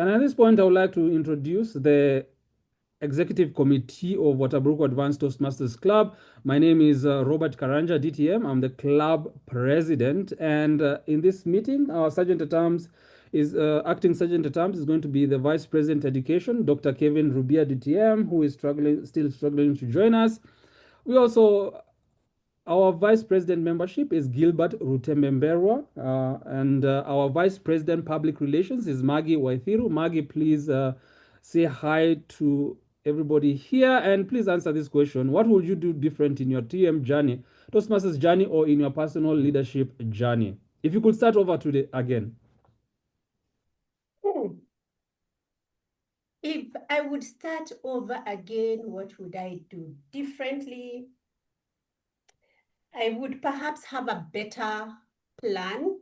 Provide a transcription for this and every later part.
And at this point, I would like to introduce the Executive Committee of Watabaruku Advanced Toastmasters Club. My name is Robert Karanja, DTM. I'm the club president. And in this meeting, our Sergeant at Arms is acting Sergeant at Arms is going to be the Vice President Education, Dr. Kevin Rubia, DTM, who is still struggling to join us. We also our Vice President membership is Gilbert Rutememberwa, and our Vice President Public Relations is Maggy Waithiru. Maggy, please say hi to everybody here, and please answer this question. What would you do different in your TM journey, Toastmasters journey, or in your personal leadership journey? If you could start over today again. If I would start over again, what would I do differently? I would perhaps have a better plan.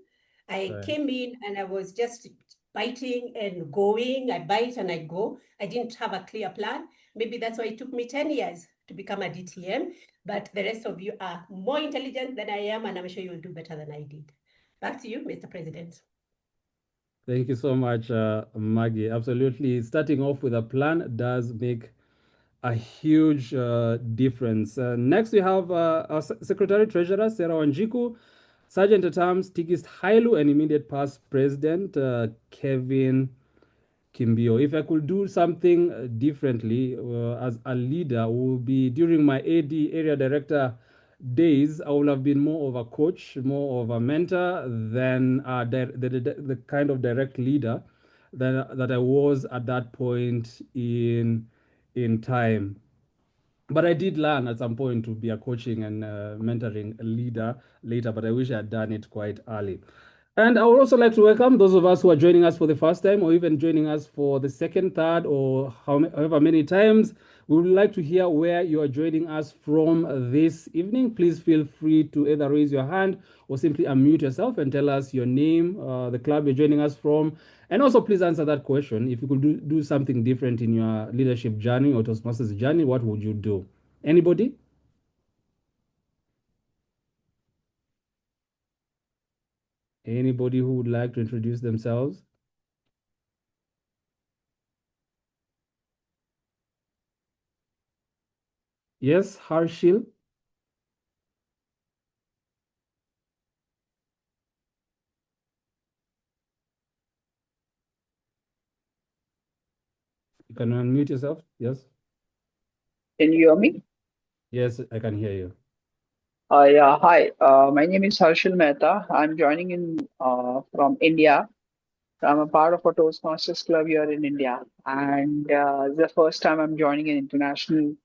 I came in and I was just biting and going. I bite and I go. I didn't have a clear plan. Maybe that's why it took me 10 years to become a DTM. But the rest of you are more intelligent than I am, and I'm sure you'll do better than I did. Back to you, Mr. President. Thank you so much, Maggy. Absolutely. Starting off with a plan does make a huge difference. Next, we have our Secretary Treasurer, Sarah Wanjiku, Sergeant at Arms, Tigist Hailu, and immediate past President, Kevin Kimbio. If I could do something differently as a leader, would be during my AD area director days, I would have been more of a coach, more of a mentor than the kind of direct leader that I was at that point in time. But I did learn at some point to be a coaching and mentoring leader later, but I wish I had done it quite early. And I would also like to welcome those of us who are joining us for the first time or even joining us for the second, third, or however many times. We would like to hear where you are joining us from this evening. Please feel free to either raise your hand or simply unmute yourself and tell us your name, the club you're joining us from. And also, please answer that question. If you could do something different in your leadership journey or Toastmasters journey, what would you do? Anybody? Anybody who would like to introduce themselves? Yes, Harshil. You can unmute yourself. Yes. Can you hear me? Yes, I can hear you. Yeah, hi. My name is Harshil Mehta. I'm joining in from India. I'm a part of a Toastmasters club here in India, and it's the first time I'm joining an international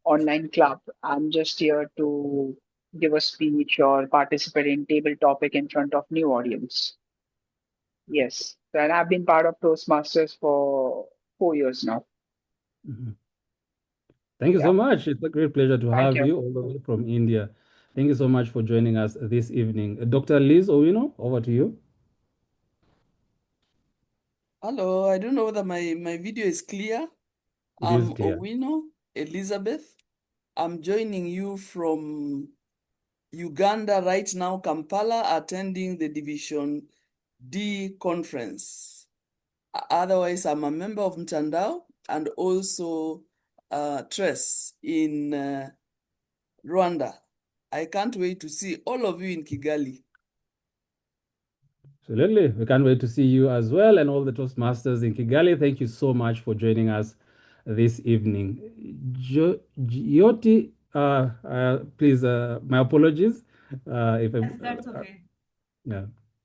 online club. I'm just here to give a speech or participate in table topic in front of new audience. Yes, and I've been part of Toastmasters for 4 years now. Thank you so Yeah, much. It's a great pleasure to thank have you. you all the way from India. Thank you so much for joining us this evening. Dr. Liz Owino, over to you. Hello, I don't know whether my video is clear. It is I'm clear. Owino Elizabeth. I'm joining you from Uganda right now, Kampala, attending the Division D conference. Otherwise, I'm a member of Mtandao and also TRES in Rwanda. I can't wait to see all of you in Kigali. Absolutely. We can't wait to see you as well and all the Toastmasters in Kigali. Thank you so much for joining us this evening. Gioti, please, my apologies. If That's okay. Yeah.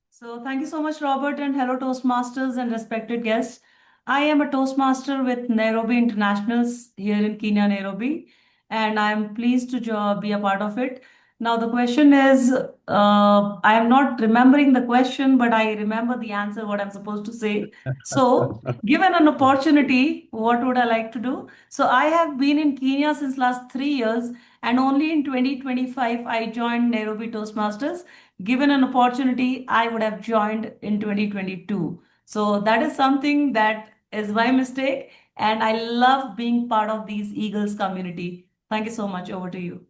So thank you so much, Robert, and hello, Toastmasters and respected guests. I am a Toastmaster with Nairobi Internationals here in Kenya, Nairobi, and I'm pleased to be a part of it. Now, the question is, I am not remembering the question, but I remember the answer, what I'm supposed to say. So, given an opportunity, what would I like to do? So, I have been in Kenya since last 3 years, and only in 2025, I joined Nairobi Toastmasters. Given an opportunity, I would have joined in 2022. So that is something that is my mistake. And I love being part of these Eagles community. Thank you so much. Over to you.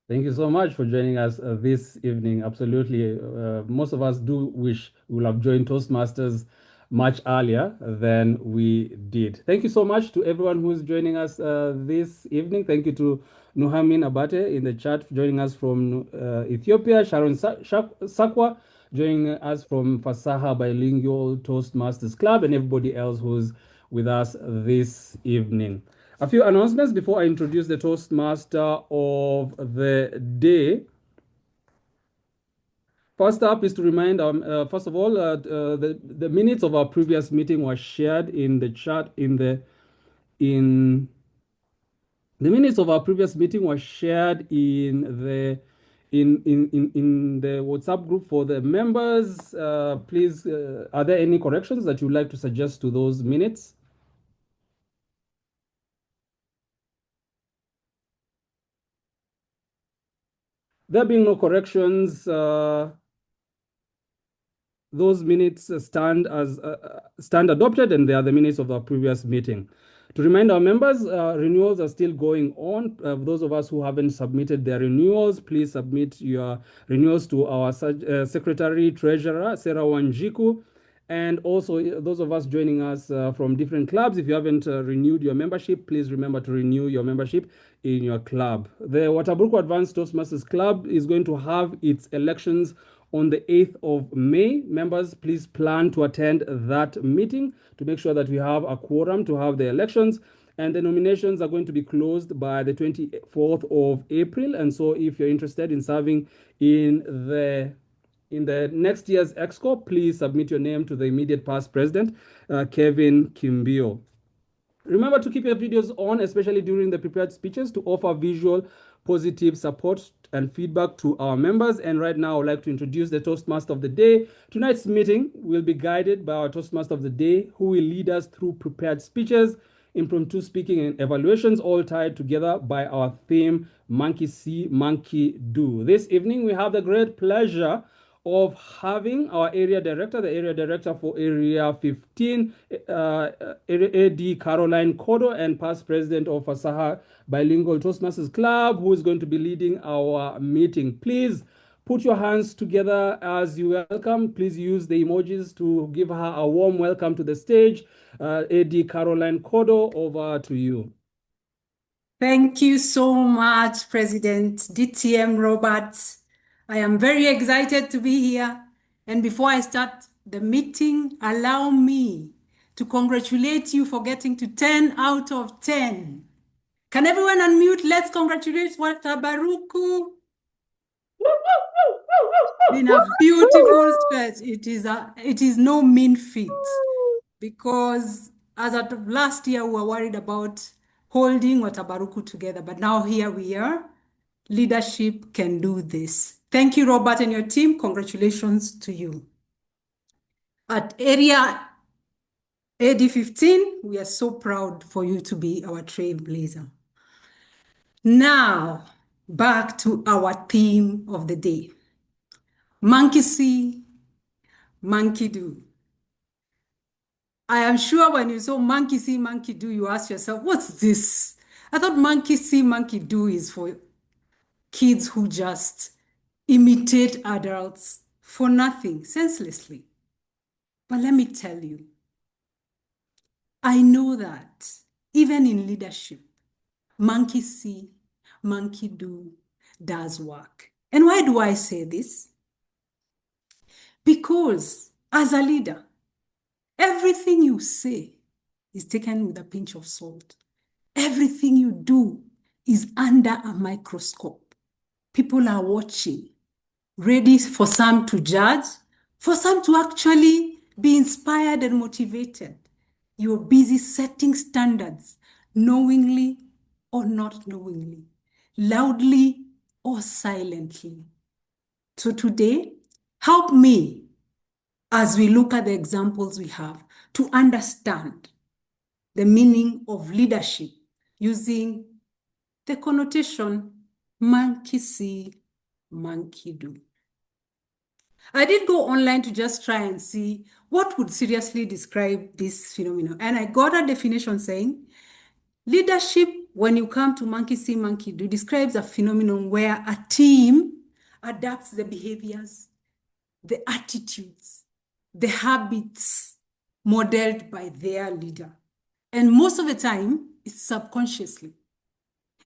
Thank you so much for joining us this evening. Absolutely. Most of us do wish we will have joined Toastmasters much earlier than we did. Thank you so much to everyone who's joining us this evening. Thank you to Nuhamin Abate in the chat joining us from Ethiopia, Sharon Sakwa joining us from Fasaha Bilingual Toastmasters Club, and everybody else who's with us this evening. A few announcements before I introduce the Toastmaster of the day. First up is to remind, first of all, the minutes of our previous meeting were shared in the chat the minutes of our previous meeting were shared in the WhatsApp group for the members. Please, are there any corrections that you'd like to suggest to those minutes? There being no corrections, those minutes stand adopted, and they are the minutes of our previous meeting. To remind our members, renewals are still going on. Those of us who haven't submitted their renewals, please submit your renewals to our Secretary Treasurer, Sarah Wanjiku. And also those of us joining us from different clubs, if you haven't renewed your membership, please remember to renew your membership in your club. The Watabaruku Advanced Toastmasters Club is going to have its elections on the 8th of May. Members, please plan to attend that meeting to make sure that we have a quorum to have the elections. And the nominations are going to be closed by the 24th of April. And so if you're interested in serving in the next year's EXCO, please submit your name to the immediate past president, Kevin Kimbio. Remember to keep your videos on, especially during the prepared speeches, to offer visual positive support and feedback to our members. And right now, I'd like to introduce the Toastmaster of the day. Tonight's meeting will be guided by our Toastmaster of the day, who will lead us through prepared speeches, impromptu speaking, and evaluations, all tied together by our theme, Monkey See, Monkey Do. This evening, we have the great pleasure of having our area director, the area director for Area 15, AD Caroline Kodo, and past president of Fasaha Bilingual Toastmasters Club, who is going to be leading our meeting. Please put your hands together as you welcome. Please use the emojis to give her a warm welcome to the stage. AD Caroline Kodo, over to you. Thank you so much, President DTM Robert. I am very excited to be here. And before I start the meeting, allow me to congratulate you for getting to 10 out of 10. Can everyone unmute? Let's congratulate Watabaruku. Been a beautiful stretch. It is no mean feat, because as of last year, we were worried about holding Watabaruku together, but now here we are. Leadership can do this. Thank you, Robert, and your team. Congratulations to you. At Area AD15, we are so proud for you to be our trailblazer. Now, back to our theme of the day. Monkey see, monkey do. I am sure when you saw monkey see, monkey do, you ask yourself, what's this? I thought monkey see, monkey do is for kids who just imitate adults for nothing, senselessly. But let me tell you, I know that even in leadership, monkey see, monkey do does work. And why do I say this? Because as a leader, everything you say is taken with a pinch of salt. Everything you do is under a microscope. People are watching, ready for some to judge, for some to actually be inspired and motivated. You're busy setting standards, knowingly or not knowingly, loudly or silently. So today, help me as we look at the examples we have to understand the meaning of leadership using the connotation monkey see, monkey do. I did go online to just try and see what would seriously describe this phenomenon. And I got a definition saying, leadership, when you come to monkey see, monkey do, describes a phenomenon where a team adapts the behaviors, the attitudes, the habits, modeled by their leader. And most of the time, it's subconsciously.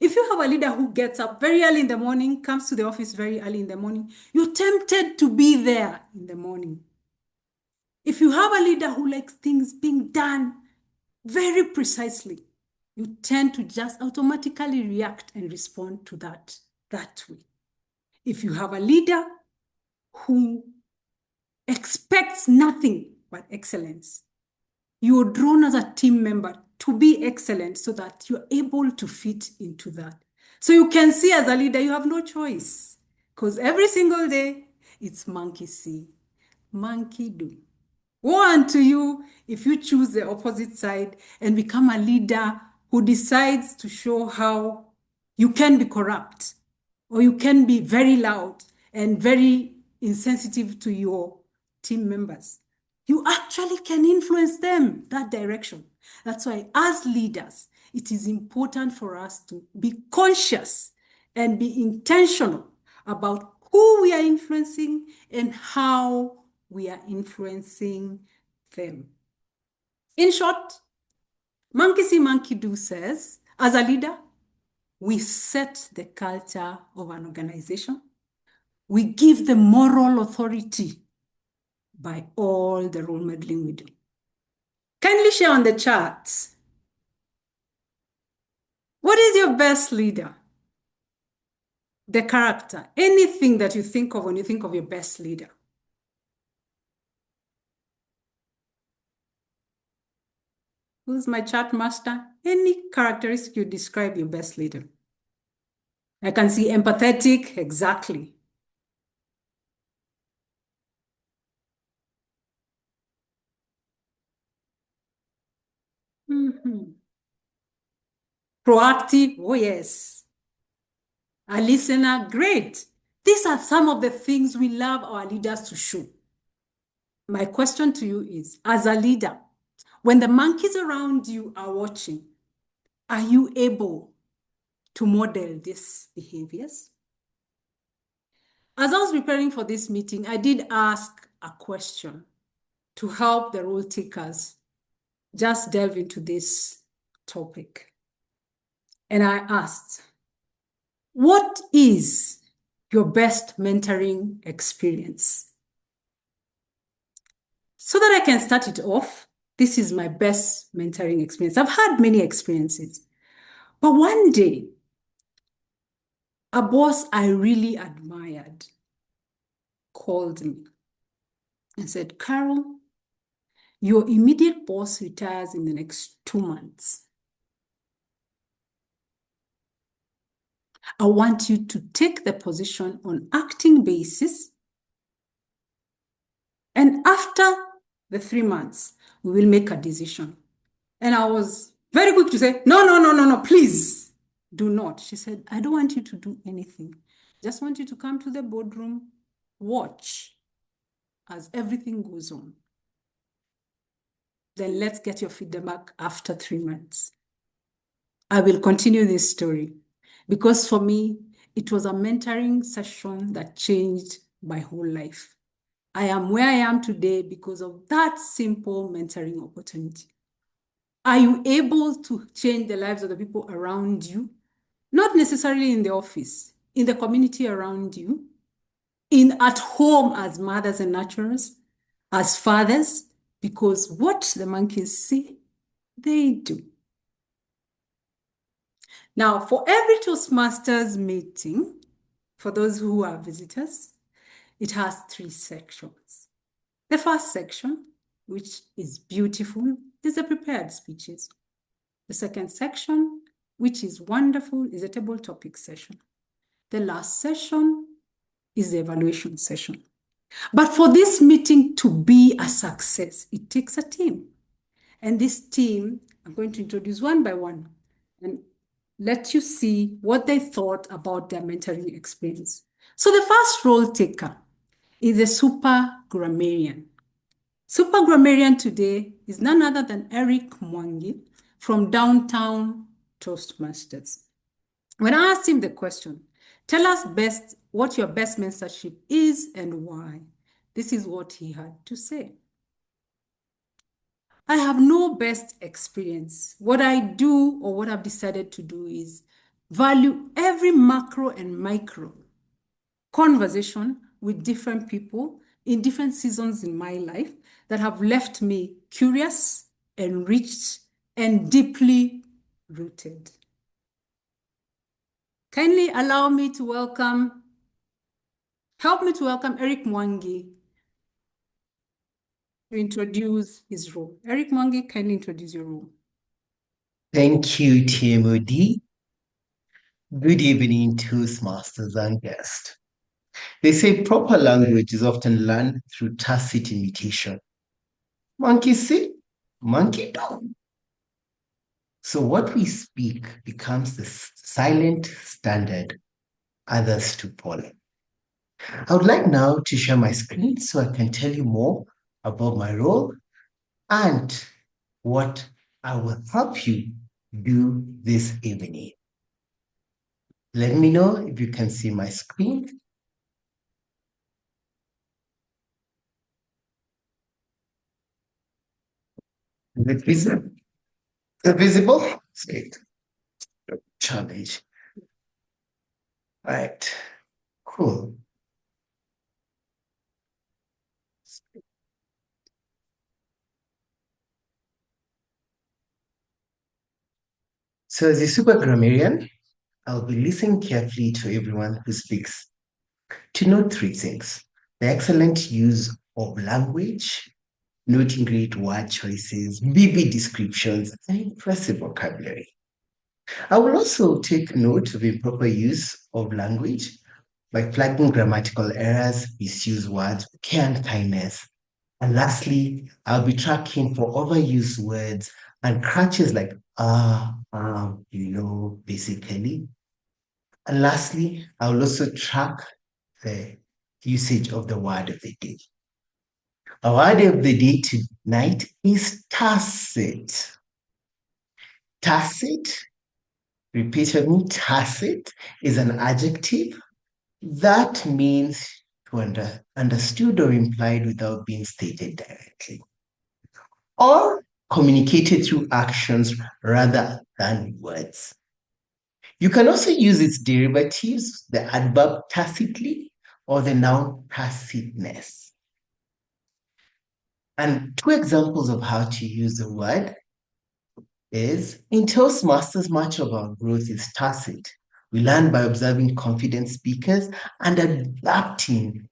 If you have a leader who gets up very early in the morning, comes to the office very early in the morning, you're tempted to be there in the morning. If you have a leader who likes things being done very precisely, you tend to just automatically react and respond to that way. If you have a leader who expects nothing but excellence, you're drawn as a team member to be excellent so that you're able to fit into that. So you can see as a leader, you have no choice because every single day it's monkey see, monkey do. Woe unto you if you choose the opposite side and become a leader who decides to show how you can be corrupt or you can be very loud and very insensitive to your team members. You actually can influence them that direction. That's why as leaders, it is important for us to be conscious and be intentional about who we are influencing and how we are influencing them. In short, monkey see, monkey do says, as a leader, we set the culture of an organization. We give the moral authority by all the role modeling we do. Kindly share on the charts. What is your best leader? The character, anything that you think of when you think of your best leader. Who's my chart master? Any characteristic you describe your best leader. I can see empathetic, exactly. Proactive, oh yes. A listener, great. These are some of the things we love our leaders to show. My question to you is, as a leader, when the monkeys around you are watching, are you able to model these behaviors? As I was preparing for this meeting, I did ask a question to help the role takers just delve into this topic. And I asked, what is your best mentoring experience? So that I can start it off, this is my best mentoring experience. I've had many experiences, but one day, a boss I really admired called me and said, Carol, your immediate boss retires in the next 2 months. I want you to take the position on acting basis. And after the 3 months, we will make a decision. And I was very quick to say, no, please do not. She said, I don't want you to do anything. Just want you to come to the boardroom, watch as everything goes on. Then let's get your feedback after 3 months. I will continue this story because for me, it was a mentoring session that changed my whole life. I am where I am today because of that simple mentoring opportunity. Are you able to change the lives of the people around you? Not necessarily in the office, in the community around you, at home as mothers and nurturers, as fathers, because what the monkeys see, they do. Now, for every Toastmasters meeting, for those who are visitors, it has 3 sections. The first section, which is beautiful, is the prepared speeches. The second section, which is wonderful, is a table topic session. The last session is the evaluation session. But for this meeting to be a success, it takes a team. And this team, I'm going to introduce one by one and let you see what they thought about their mentoring experience. So the first role taker is the super grammarian. Super grammarian today is none other than Eric Mwangi from downtown Toastmasters. When I asked him the question, tell us best what your best mentorship is and why, this is what he had to say. I have no best experience. What I do or what I've decided to do is value every macro and micro conversation with different people in different seasons in my life that have left me curious, enriched, and deeply rooted. Kindly allow me to help me to welcome Eric Mwangi to introduce his role. Eric Mwangi, kindly introduce your role. Thank you, TMOD. Good evening, Toastmasters and guests. They say proper language is often learned through tacit imitation. Monkey see, monkey do. So what we speak becomes the silent standard others to follow. I would like now to share my screen so I can tell you more about my role and what I will help you do this evening. Let me know if you can see my screen. Is it visible? Is it visible? Great. Challenge. Right. Cool. So as a super grammarian, I'll be listening carefully to everyone who speaks to note three things: the excellent use of language, noting great word choices, vivid descriptions, and impressive vocabulary. I will also take note of improper use of language by flagging grammatical errors, misused words, care and kindness. And lastly, I'll be tracking for overused words and crutches like basically. And lastly, I'll also track the usage of the word of the day. Our word of the day tonight is tacit. Tacit, repeat with me, tacit is an adjective that means to understood or implied without being stated directly, or communicated through actions rather than words. You can also use its derivatives, the adverb tacitly or the noun tacitness. And two examples of how to use the word is in Toastmasters, much of our growth is tacit. We learn by observing confident speakers and adapting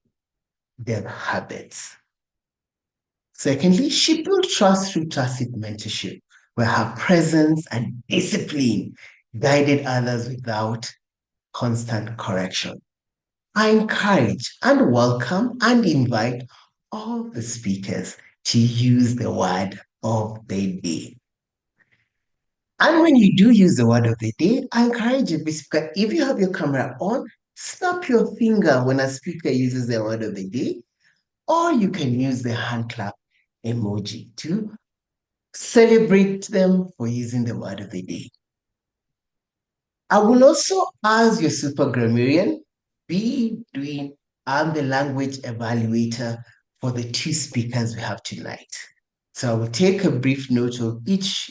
their habits. Secondly, she built trust through tacit mentorship, where her presence and discipline guided others without constant correction. I encourage and welcome and invite all the speakers to use the word of the day. And when you do use the word of the day, I encourage every speaker, if you have your camera on, snap your finger when a speaker uses the word of the day, or you can use the hand clap emoji to celebrate them for using the word of the day. I will also, as your super grammarian, be doing the language evaluator for the two speakers we have tonight. So I will take a brief note of each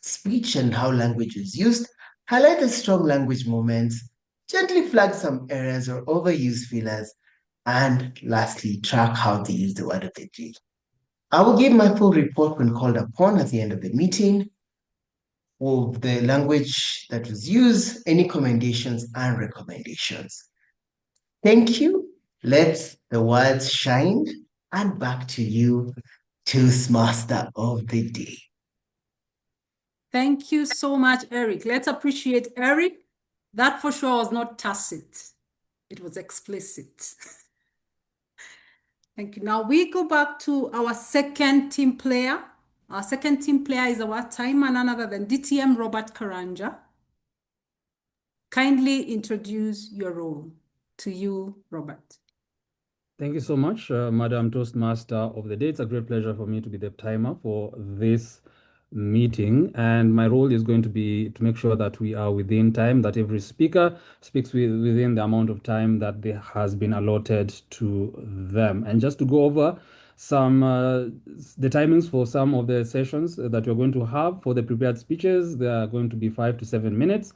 speech and how language is used, highlight the strong language moments, gently flag some errors or overused fillers, and lastly, track how they use the word of the day. I will give my full report when called upon at the end of the meeting of the language that was used, any commendations and recommendations. Thank you. Let the words shine. And back to you, Toastmaster of the day. Thank you so much, Eric. Let's appreciate Eric. That for sure was not tacit. It was explicit. Thank you. Now we go back to our second team player. Our second team player is our timer, none other than DTM Robert Karanja. Kindly introduce your role. To you, Robert. Thank you so much, Madam Toastmaster of the day. It's a great pleasure for me to be the timer for this meeting, and my role is going to be to make sure that we are within time, that every speaker speaks within the amount of time that has been allotted to them. And just to go over the timings for some of the sessions that you're going to have for the prepared speeches. They are going to be 5 to 7 minutes.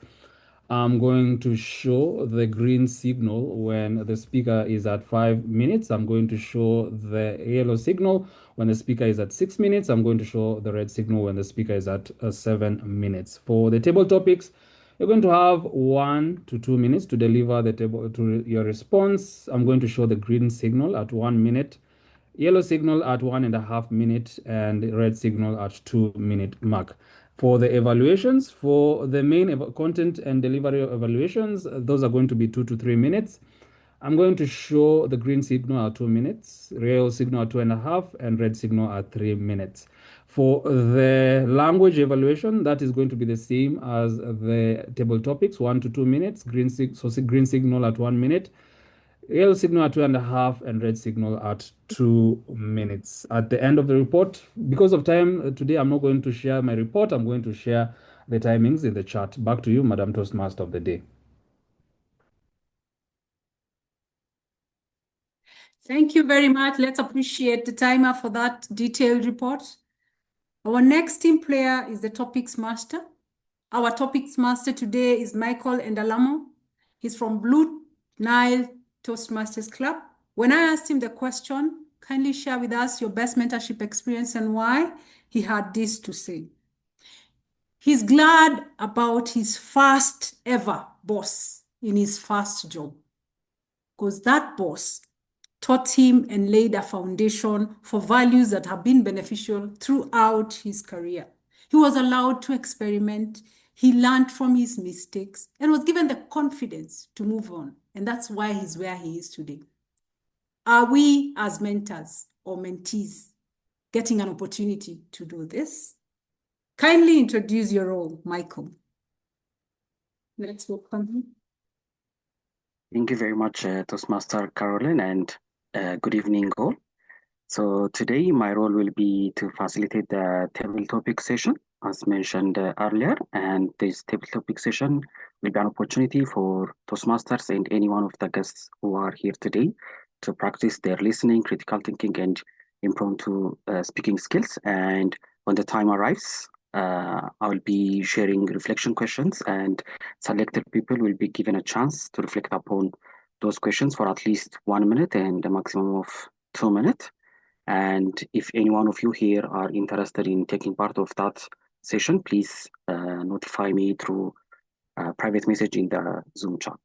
I'm going to show the green signal when the speaker is at 5 minutes. I'm going to show the yellow signal when the speaker is at 6 minutes. I'm going to show the red signal when the speaker is at 7 minutes. For the table topics, you're going to have 1 to 2 minutes to deliver the table to your response. I'm going to show the green signal at 1 minute, yellow signal at 1.5 minutes, and red signal at 2-minute mark. For the evaluations, for the main content and delivery evaluations, those are going to be 2 to 3 minutes. I'm going to show the green signal at 2 minutes, yellow signal at 2.5, and red signal at 3 minutes. For the language evaluation, that is going to be the same as the table topics, 1 to 2 minutes, green signal at 1 minute, yellow signal at 2.5, and red signal at 2 minutes. At the end of the report, because of time today, I'm not going to share my report. I'm going to share the timings in the chat. Back to you, Madam Toastmaster of the day. Thank you very much. Let's appreciate the timer for that detailed report. Our next team player is the topics master. Our topics master today is Michael Endalamaw. He's from Blue Nile Toastmasters Club. When I asked him the question, kindly share with us your best mentorship experience and why, he had this to say. He's glad about his first ever boss in his first job, because that boss taught him and laid a foundation for values that have been beneficial throughout his career. He was allowed to experiment. He learned from his mistakes and was given the confidence to move on. And that's why he's where he is today. Are we as mentors or mentees getting an opportunity to do this? Kindly introduce your role, Michael. Let's welcome him. Thank you very much, Toastmaster Caroline, and good evening all. So today my role will be to facilitate the table topic session, as mentioned earlier, and this table topic session will be an opportunity for Toastmasters and any one of the guests who are here today to practice their listening, critical thinking, and impromptu speaking skills. And when the time arrives, I will be sharing reflection questions, and selected people will be given a chance to reflect upon those questions for at least 1 minute and a maximum of 2 minutes. And if any one of you here are interested in taking part of that session, please notify me through a private message in the Zoom chat.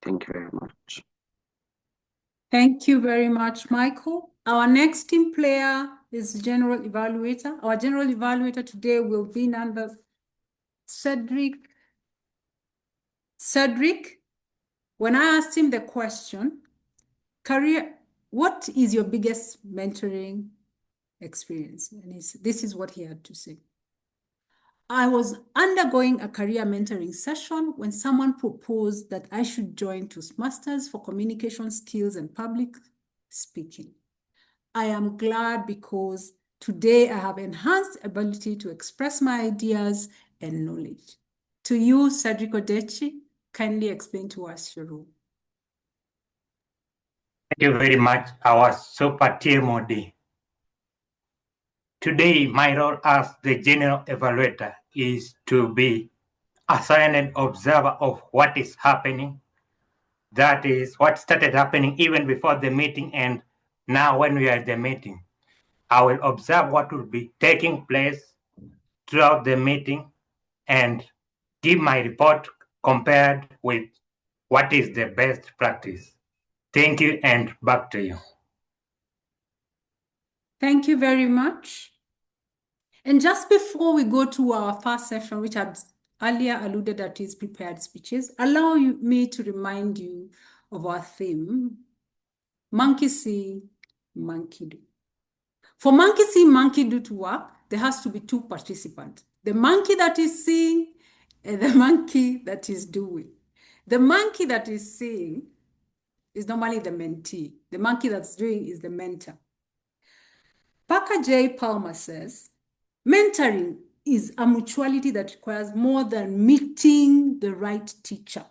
Thank you very much. Thank you very much, Michael. Our next team player is General Evaluator. Our General Evaluator today will be none but Cedric. Cedric, when I asked him the question, what is your biggest mentoring experience? And this is what he had to say. I was undergoing a career mentoring session when someone proposed that I should join Toastmasters for communication skills and public speaking. I am glad because today I have enhanced ability to express my ideas and knowledge. To you, Cedric Odechi, kindly explain to us your role. Thank you very much, our super team Modi. Today, my role as the General Evaluator is to be a silent observer of what is happening. That is what started happening even before the meeting, and now when we are at the meeting. I will observe what will be taking place throughout the meeting and give my report compared with what is the best practice. Thank you, and back to you. Thank you very much. And just before we go to our first session, which I've earlier alluded that is prepared speeches, allow me to remind you of our theme, monkey see, monkey do. For monkey see, monkey do to work, there has to be two participants. The monkey that is seeing and the monkey that is doing. The monkey that is seeing is normally the mentee. The monkey that's doing is the mentor. Parker J. Palmer says, mentoring is a mutuality that requires more than meeting the right teacher.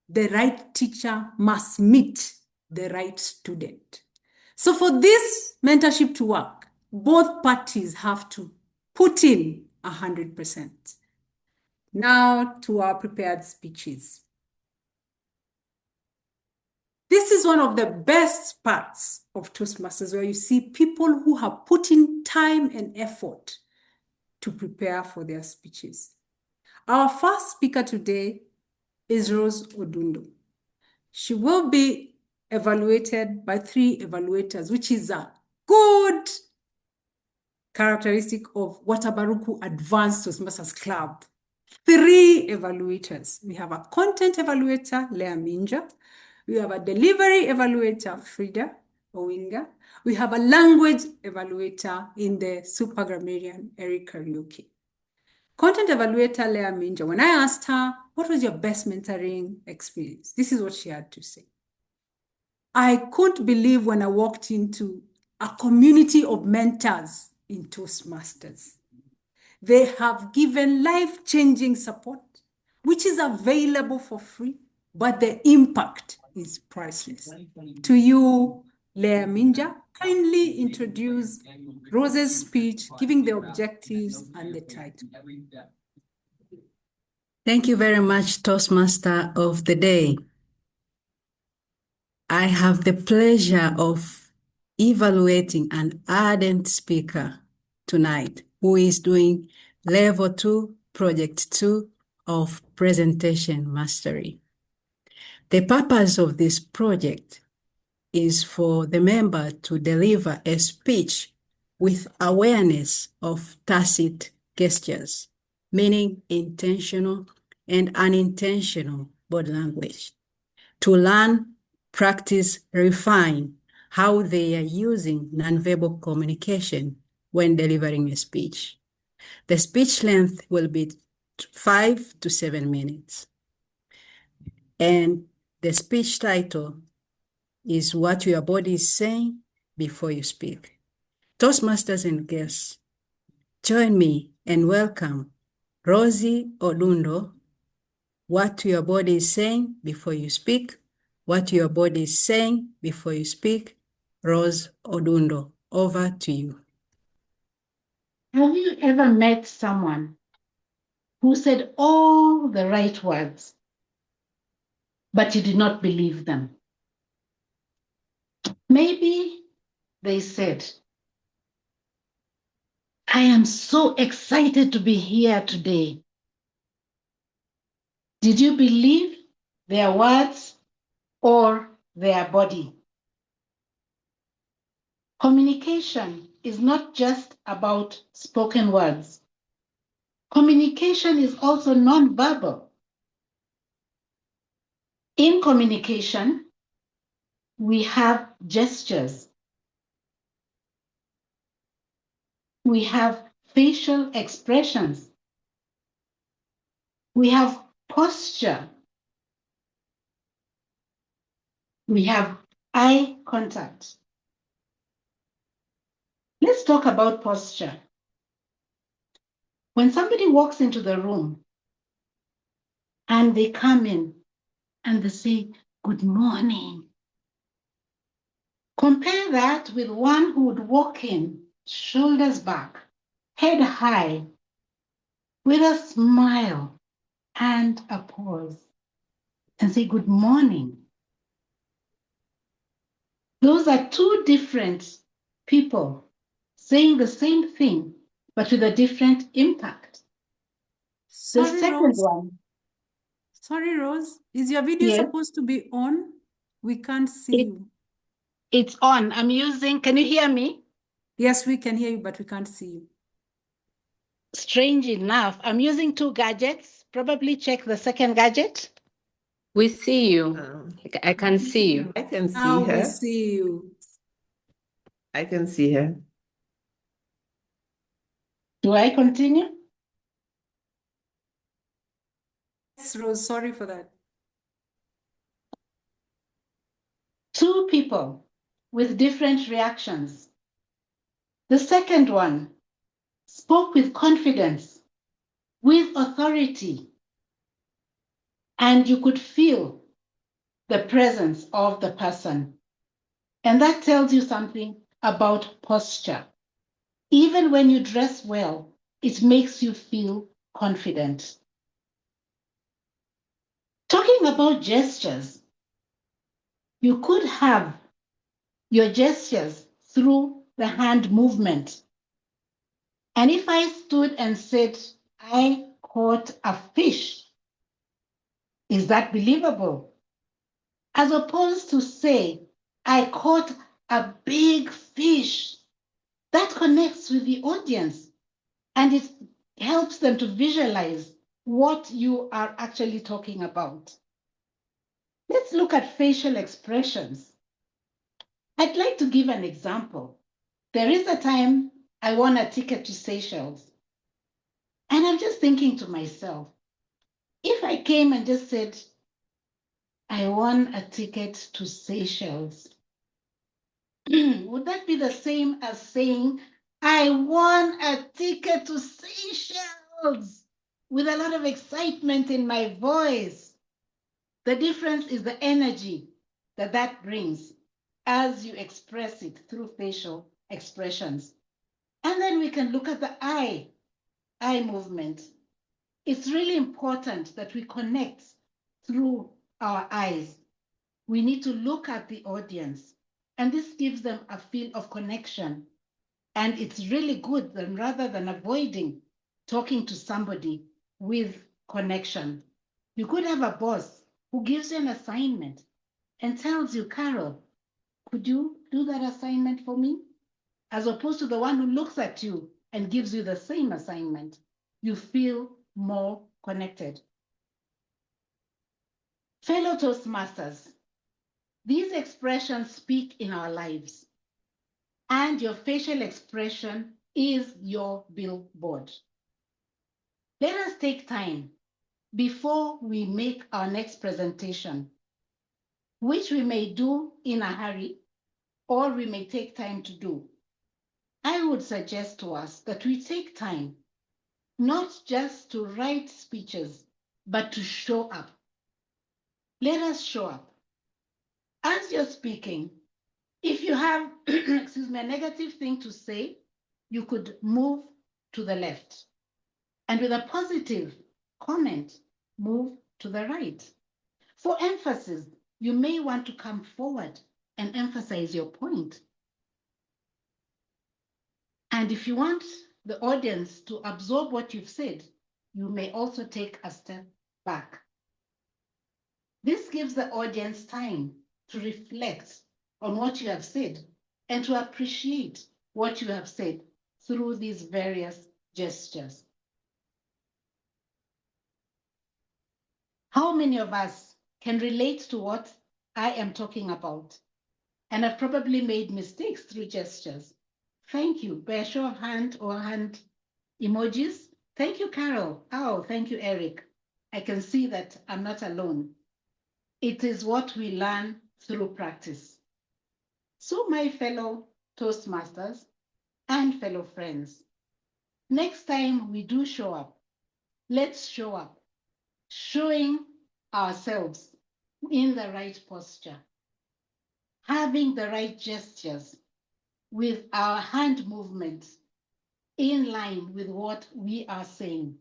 The right teacher must meet the right student. So for this mentorship to work, both parties have to put in 100%. Now to our prepared speeches. This is one of the best parts of Toastmasters, where you see people who have put in time and effort to prepare for their speeches. Our first speaker today is Rose Odundo. She will be evaluated by 3 evaluators, which is a good characteristic of Watabaruku Advanced Toastmasters Club. 3 evaluators. We have a content evaluator, Leah Minja. We have a delivery evaluator, Frida, Owinga. We have a language evaluator in the super grammarian, Kariuki. Content evaluator, Leah Minja, when I asked her, what was your best mentoring experience? This is what she had to say. I couldn't believe when I walked into a community of mentors in Toastmasters. They have given life-changing support, which is available for free, but the impact is priceless. To you, Leah Minja, kindly introduce Rose's speech, giving the objectives and the title. Thank you very much, Toastmaster of the Day. I have the pleasure of evaluating an ardent speaker tonight who is doing Level 2, Project 2 of Presentation Mastery. The purpose of this project is for the member to deliver a speech with awareness of tacit gestures, meaning intentional and unintentional body language, to learn, practice, refine how they are using nonverbal communication when delivering a speech. The speech length will be 5 to 7 minutes. And the speech title is What Your Body is Saying Before You Speak. Toastmasters and guests, join me and welcome Rosie Odundo. What your body is saying before you speak. What your body is saying before you speak. Rose Odundo, over to you. Have you ever met someone who said all the right words, but you did not believe them? Maybe they said, I am so excited to be here today. Did you believe their words or their body? Communication is not just about spoken words. Communication is also nonverbal. In communication, we have gestures. We have facial expressions. We have posture. We have eye contact. Let's talk about posture. When somebody walks into the room and they come in and they say, good morning. Compare that with one who would walk in, shoulders back, head high, with a smile and a pause, and say, good morning. Those are 2 different people saying the same thing, but with a different impact. Sorry, the second Rose. one. Sorry, Rose. Is your video Yes. supposed to be on? We can't see you. It's on. I'm using, can you hear me? Yes, we can hear you, but we can't see you. Strange enough, I'm using 2 gadgets. Probably check the second gadget. We see you. I can see you. I can see Now we her. see you. I can see her. Do I continue? Yes, Rose, sorry for that. 2 people with different reactions. The second one spoke with confidence, with authority, and you could feel the presence of the person. And that tells you something about posture. Even when you dress well, it makes you feel confident. Talking about gestures, you could have your gestures through the hand movement. And if I stood and said, I caught a fish, is that believable? As opposed to say, I caught a big fish. That connects with the audience and it helps them to visualize what you are actually talking about. Let's look at facial expressions. I'd like to give an example. There is a time I won a ticket to Seychelles. And I'm just thinking to myself, if I came and just said, I won a ticket to Seychelles, would that be the same as saying, I won a ticket to Seychelles with a lot of excitement in my voice? The difference is the energy that that brings as you express it through facial expressions. And then we can look at the eye movement. It's really important that we connect through our eyes. We need to look at the audience, and this gives them a feel of connection. And it's really good that rather than avoiding talking to somebody with connection. You could have a boss who gives you an assignment and tells you, Carol, could you do that assignment for me? As opposed to the one who looks at you and gives you the same assignment. You feel more connected. Fellow Toastmasters, these expressions speak in our lives, and your facial expression is your billboard. Let us take time before we make our next presentation, which we may do in a hurry or we may take time to do. I would suggest to us that we take time not just to write speeches, but to show up. Let us show up. As you're speaking, if you have, excuse me, a negative thing to say, you could move to the left. And with a positive comment, move to the right. For emphasis, you may want to come forward and emphasize your point. And if you want the audience to absorb what you've said, you may also take a step back. This gives the audience time to reflect on what you have said and to appreciate what you have said through these various gestures. How many of us can relate to what I am talking about and have probably made mistakes through gestures? Thank you. By a show of hand or hand emojis. Thank you, Carol. Oh, thank you, Eric. I can see that I'm not alone. It is what we learn through practice. So, my fellow Toastmasters and fellow friends, next time we do show up, let's show up, showing ourselves in the right posture, having the right gestures with our hand movements in line with what we are saying.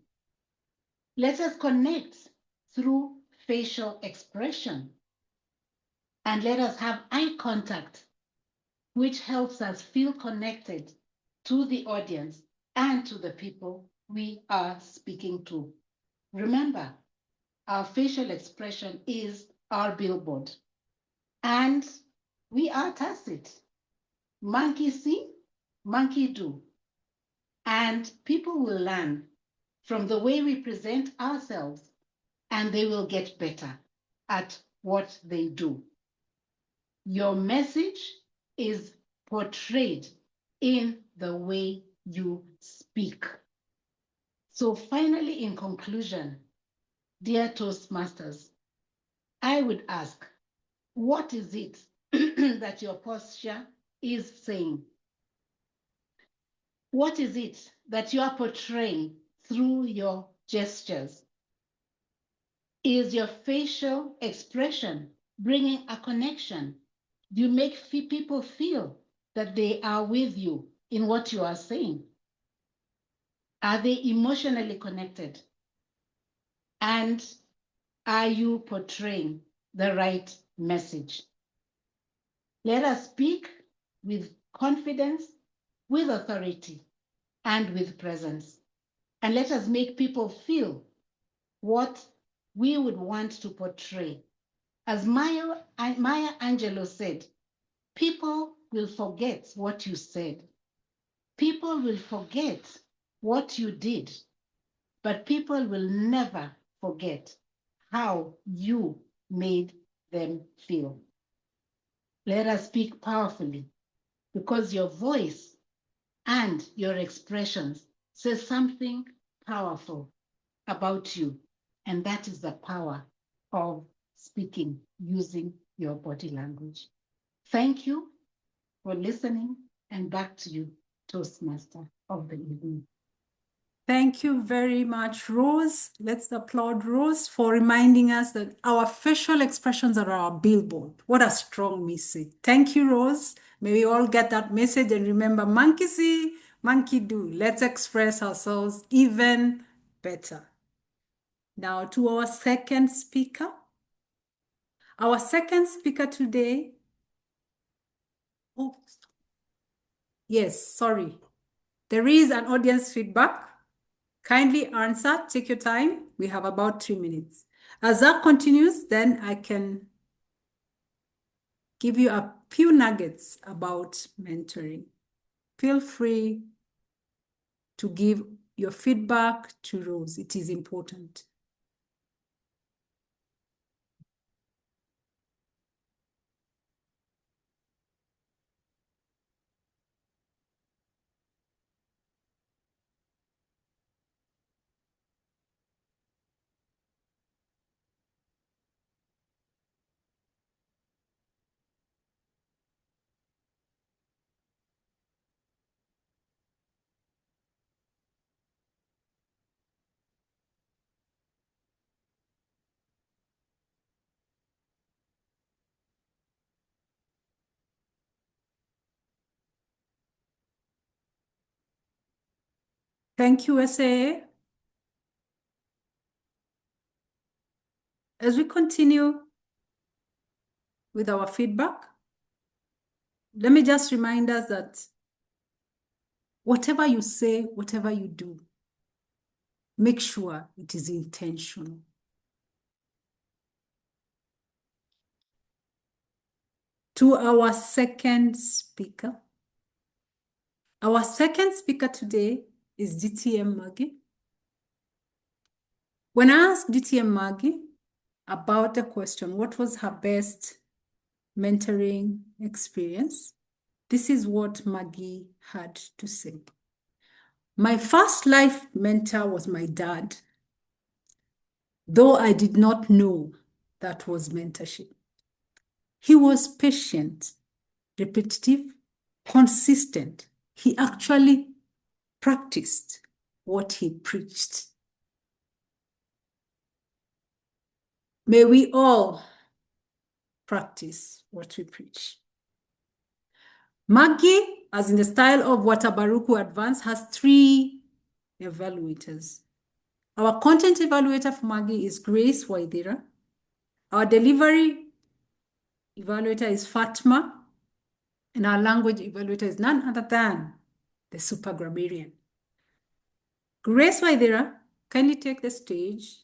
Let us connect through facial expression. And let us have eye contact, which helps us feel connected to the audience and to the people we are speaking to. Remember, our facial expression is our billboard. And we are tacit. Monkey see, monkey do. And people will learn from the way we present ourselves, and they will get better at what they do. Your message is portrayed in the way you speak. So finally, in conclusion, dear Toastmasters, I would ask, what is it that your posture is saying? What is it that you are portraying through your gestures? Is your facial expression bringing a connection Do you make people feel that they are with you in what you are saying? Are they emotionally connected? And are you portraying the right message? Let us speak with confidence, with authority, and with presence. And let us make people feel what we would want to portray. As Maya Angelou said, people will forget what you said. People will forget what you did, but people will never forget how you made them feel. Let us speak powerfully, because your voice and your expressions say something powerful about you, and that is the power of speaking using your body language. Thank you for listening, and back to you, Toastmaster of the evening. Thank you very much, Rose. Let's applaud Rose for reminding us that our facial expressions are our billboard. What a strong message. Thank you, Rose. May we all get that message and remember, monkey see, monkey do. Let's express ourselves even better. Now to our second speaker. Our second speaker today. Oh, yes, sorry. There is an audience feedback. Kindly answer, take your time. We have about 3 minutes. As that continues, then I can give you a few nuggets about mentoring. Feel free to give your feedback to Rose. It is important. Thank you, SAA. As we continue with our feedback, let me just remind us that whatever you say, whatever you do, make sure it is intentional. To our second speaker. Our second speaker today is DTM Maggy. When I asked DTM Maggy about the question, what was her best mentoring experience? This is what Maggy had to say. My first life mentor was my dad, though I did not know that was mentorship. He was patient, repetitive, consistent. He actually practiced what he preached. May we all practice what we preach. Maggy, as in the style of Watabaruku Advanced, has 3 evaluators. Our content evaluator for Maggy is Grace Waithira. Our delivery evaluator is Fatma. And our language evaluator is none other than the super grammarian. Grace Waithira, kindly take the stage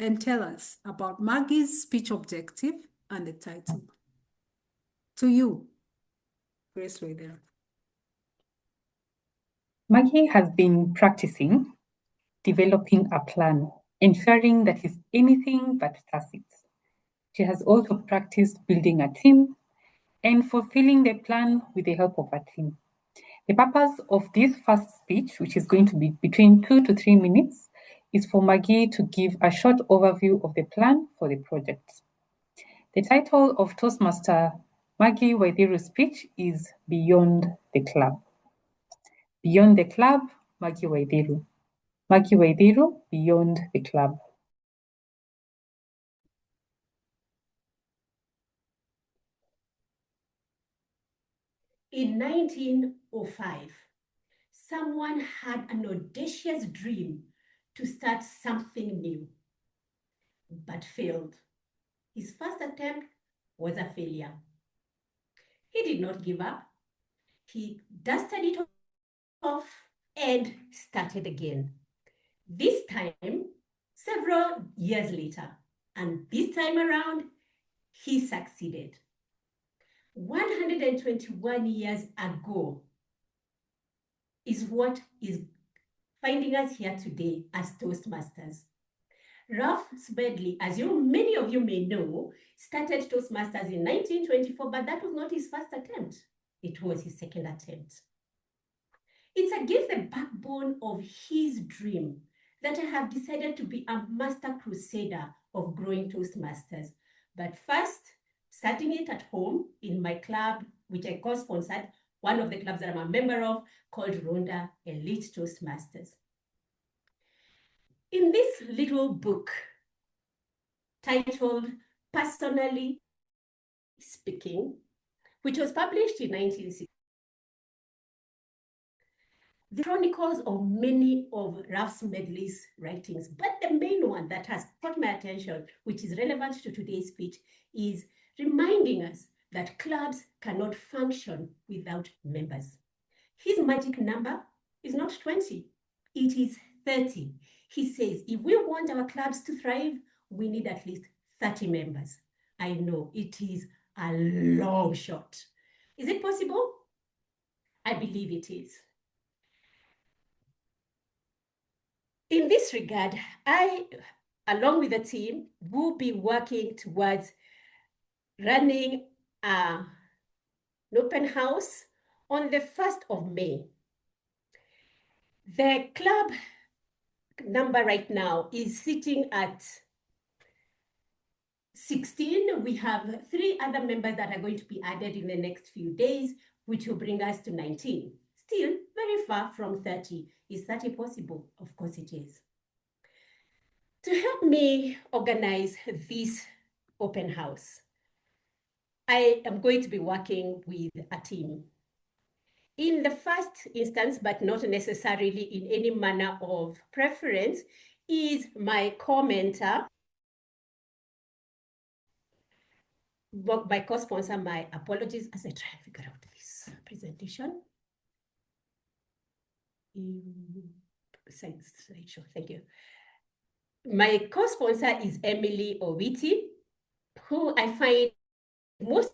and tell us about Maggy's speech objective and the title. To you, Grace Waithira. Maggy has been practicing developing a plan, ensuring that it's anything but tacit. She has also practiced building a team and fulfilling the plan with the help of a team. The purpose of this first speech, which is going to be between 2 to 3 minutes, is for Maggy to give a short overview of the plan for the project. The title of Toastmaster Maggy Waithiru's speech is Beyond the Club. Beyond the Club, Maggy Waithiru. Maggy Waithiru, Beyond the Club. in 1905, someone had an audacious dream to start something new, but failed. His first attempt was a failure. He did not give up. He dusted it off and started again. This time, several years later, and this time around, he succeeded. 121 years ago is what is finding us here today as Toastmasters. Ralph Smedley, as many of you may know, started Toastmasters in 1924, but that was not his first attempt. It was his second attempt. It's against the backbone of his dream that I have decided to be a master crusader of growing Toastmasters. But first, starting it at home in my club, which I co-sponsored, one of the clubs that I'm a member of, called Rhonda Elite Toastmasters. In this little book titled Personally Speaking, which was published in 1960, the chronicles of many of Ralph Smedley's writings, but the main one that has caught my attention, which is relevant to today's speech, is reminding us that clubs cannot function without members. His magic number is not 20, it is 30. He says, if we want our clubs to thrive, we need at least 30 members. I know it is a long shot. Is it possible? I believe it is. In this regard, I, along with the team, will be working towards running an open house on the 1st of May. The club number right now is sitting at 16. We have 3 other members that are going to be added in the next few days, which will bring us to 19. Still very far from 30. Is 30 possible? Of course it is. To help me organize this open house, I am going to be working with a team. In the first instance, but not necessarily in any manner of preference, is my co-mentor, my co-sponsor. My apologies as I try and figure out this presentation. Slideshow, thank you. My co-sponsor is Emily Owiti, who I find most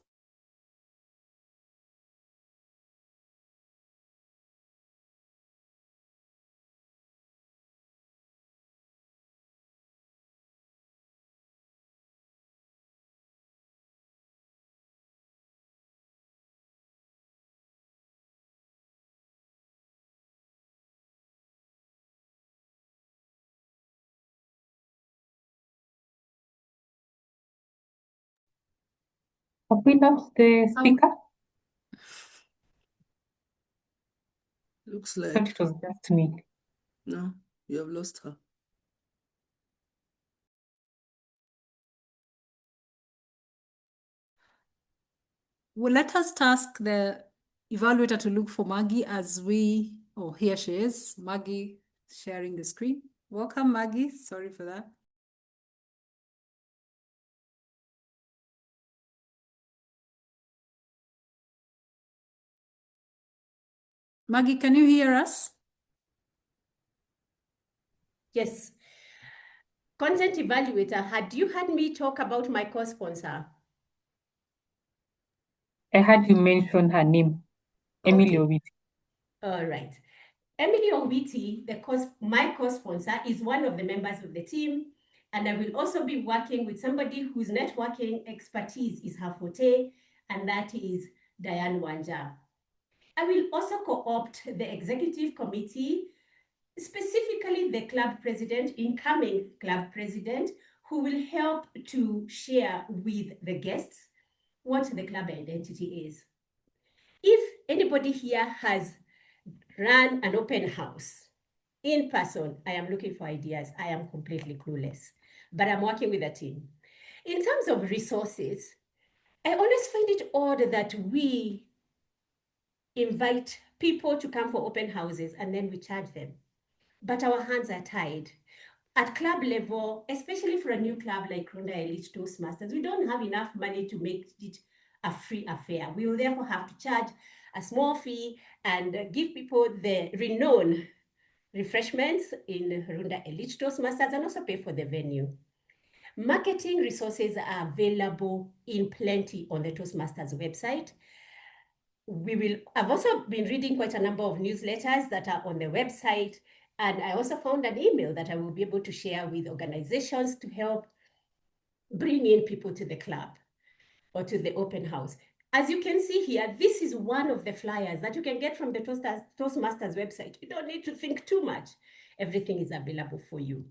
Have we lost the speaker? Looks I like thought it was just me. no, you have lost her. Well, let us task the evaluator to look for Maggy as we, oh, here she is, Maggy sharing the screen. Welcome, Maggy. Sorry for that. Maggy, can you hear us? Yes. Content Evaluator, had you heard me talk about my co-sponsor? I heard you mention her name, Emily Owiti. All right. Emily Owiti, my co-sponsor, is one of the members of the team, and I will also be working with somebody whose networking expertise is her forte, and that is Diane Wanja. I will also co-opt the executive committee, specifically the club president, incoming club president, who will help to share with the guests what the club identity is. If anybody here has run an open house in person, I am looking for ideas. I am completely clueless, but I'm working with a team. In terms of resources, I always find it odd that we invite people to come for open houses, and then we charge them. But our hands are tied. At club level, especially for a new club like Runda Elite Toastmasters, we don't have enough money to make it a free affair. We will therefore have to charge a small fee and give people the renowned refreshments in Runda Elite Toastmasters and also pay for the venue. Marketing resources are available in plenty on the Toastmasters website. I've also been reading quite a number of newsletters that are on the website, and I also found an email that I will be able to share with organizations to help bring in people to the club or to the open house. As you can see here, this is one of the flyers that you can get from the Toastmasters website. You don't need to think too much. Everything is available for you.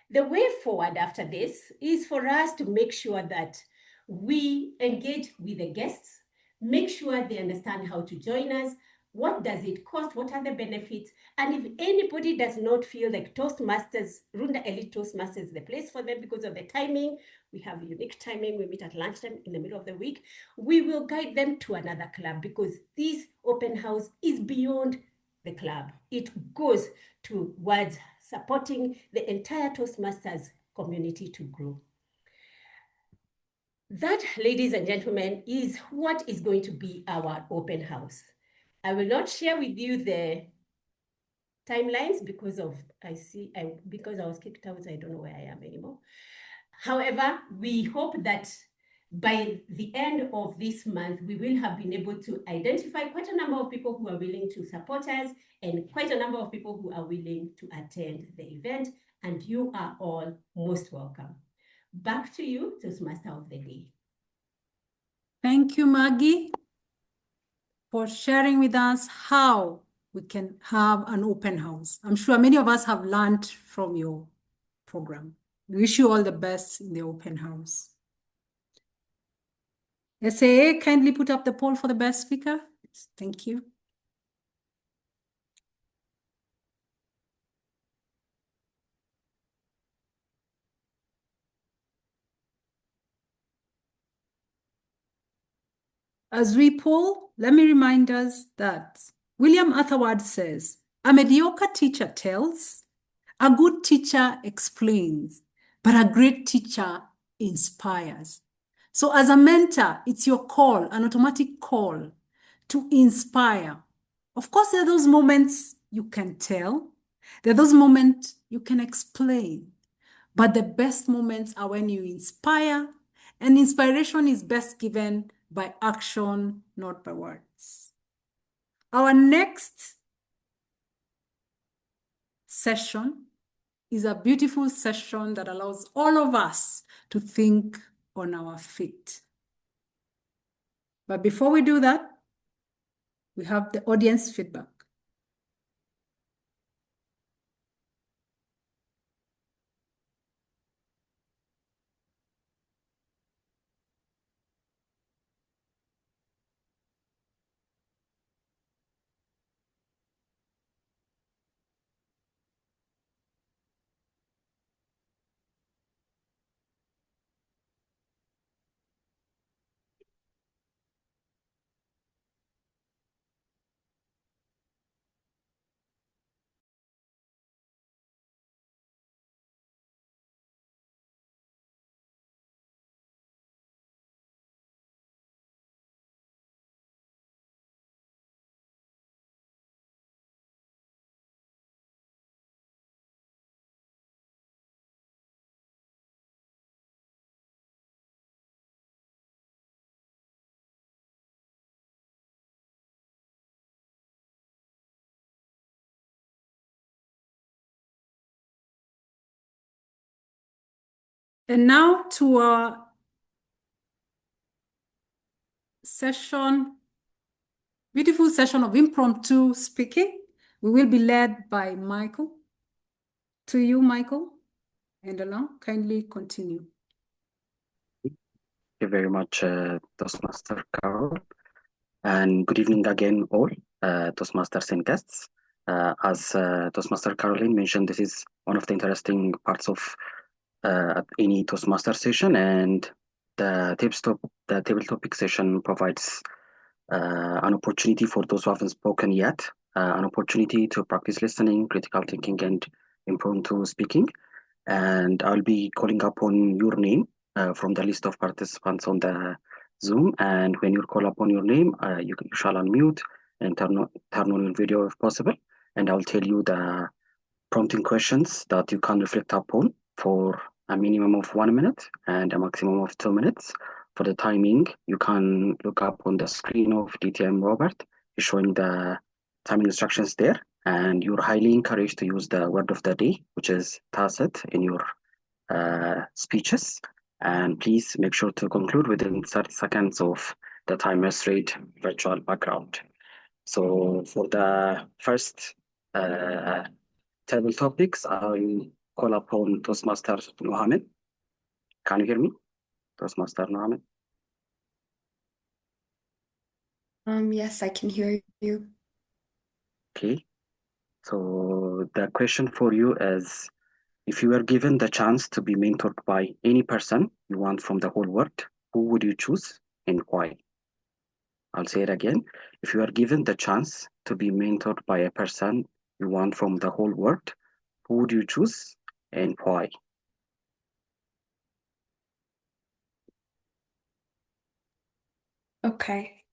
The way forward after this is for us to make sure that we engage with the guests, make sure they understand how to join us, what does it cost, what are the benefits, and if anybody does not feel like Toastmasters, Runda Elite Toastmasters is the place for them because of the timing, we have unique timing, we meet at lunchtime in the middle of the week, we will guide them to another club because this open house is beyond the club. It goes towards supporting the entire Toastmasters community to grow. That, ladies and gentlemen, is what is going to be our open house. I will not share with you the timelines because I was kicked out, I don't know where I am anymore. However, we hope that by the end of this month, we will have been able to identify quite a number of people who are willing to support us and quite a number of people who are willing to attend the event, and you are all most welcome. Back to you, Toastmaster of the Day. Thank you, Maggy, for sharing with us how we can have an open house. I'm sure many of us have learned from your program. We wish you all the best in the open house. SAA, kindly put up the poll for the best speaker. Thank you. As we poll, let me remind us that William Atherward says, a mediocre teacher tells, a good teacher explains, but a great teacher inspires. So as a mentor, it's your call, an automatic call to inspire. Of course, there are those moments you can tell. There are those moments you can explain. But the best moments are when you inspire, and inspiration is best given by action, not by words. Our next session is a beautiful session that allows all of us to think on our feet. But before we do that, we have the audience feedback. And now to our session, beautiful session of impromptu speaking. We will be led by Michael. To you, Michael. Endalamaw, kindly continue. Thank you very much, Toastmaster Carol. And good evening again, all Toastmasters and guests. As Toastmaster Caroline mentioned, this is one of the interesting parts of any Toastmaster session, and the table topic session provides an opportunity for those who haven't spoken yet, an opportunity to practice listening, critical thinking, and impromptu speaking. And I'll be calling upon your name from the list of participants on the Zoom. And when you call upon your name, you shall unmute and turn on your video if possible. And I'll tell you the prompting questions that you can reflect upon for a minimum of 1 minute and a maximum of 2 minutes. For the timing, you can look up on the screen of DTM Robert, showing the timing instructions there. And you're highly encouraged to use the word of the day, which is tacit, in your speeches. And please make sure to conclude within 30 seconds of the timer's rate virtual background. So for the first table topics, I'll call upon Toastmaster Mohammed. Can you hear me? Toastmaster Mohammed. Yes, I can hear you. Okay. So the question for you is, if you were given the chance to be mentored by any person you want from the whole world, who would you choose and why? I'll say it again. If you are given the chance to be mentored by a person you want from the whole world, who would you choose and why? Okay.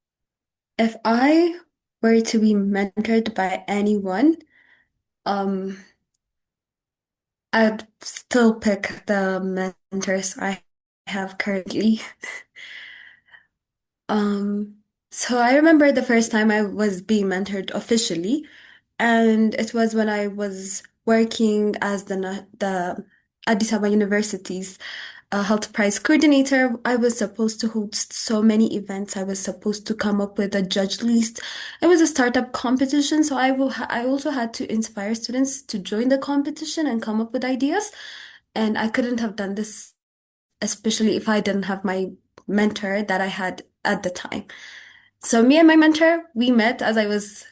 If I were to be mentored by anyone, I'd still pick the mentors I have currently. So I remember the first time I was being mentored officially, and it was when I was working as the Addis Ababa University's health prize coordinator. I was supposed to host so many events. I was supposed to come up with a judge list. It was a startup competition, so I also had to inspire students to join the competition and come up with ideas. And I couldn't have done this, especially if I didn't have my mentor that I had at the time. So me and my mentor, we met as I was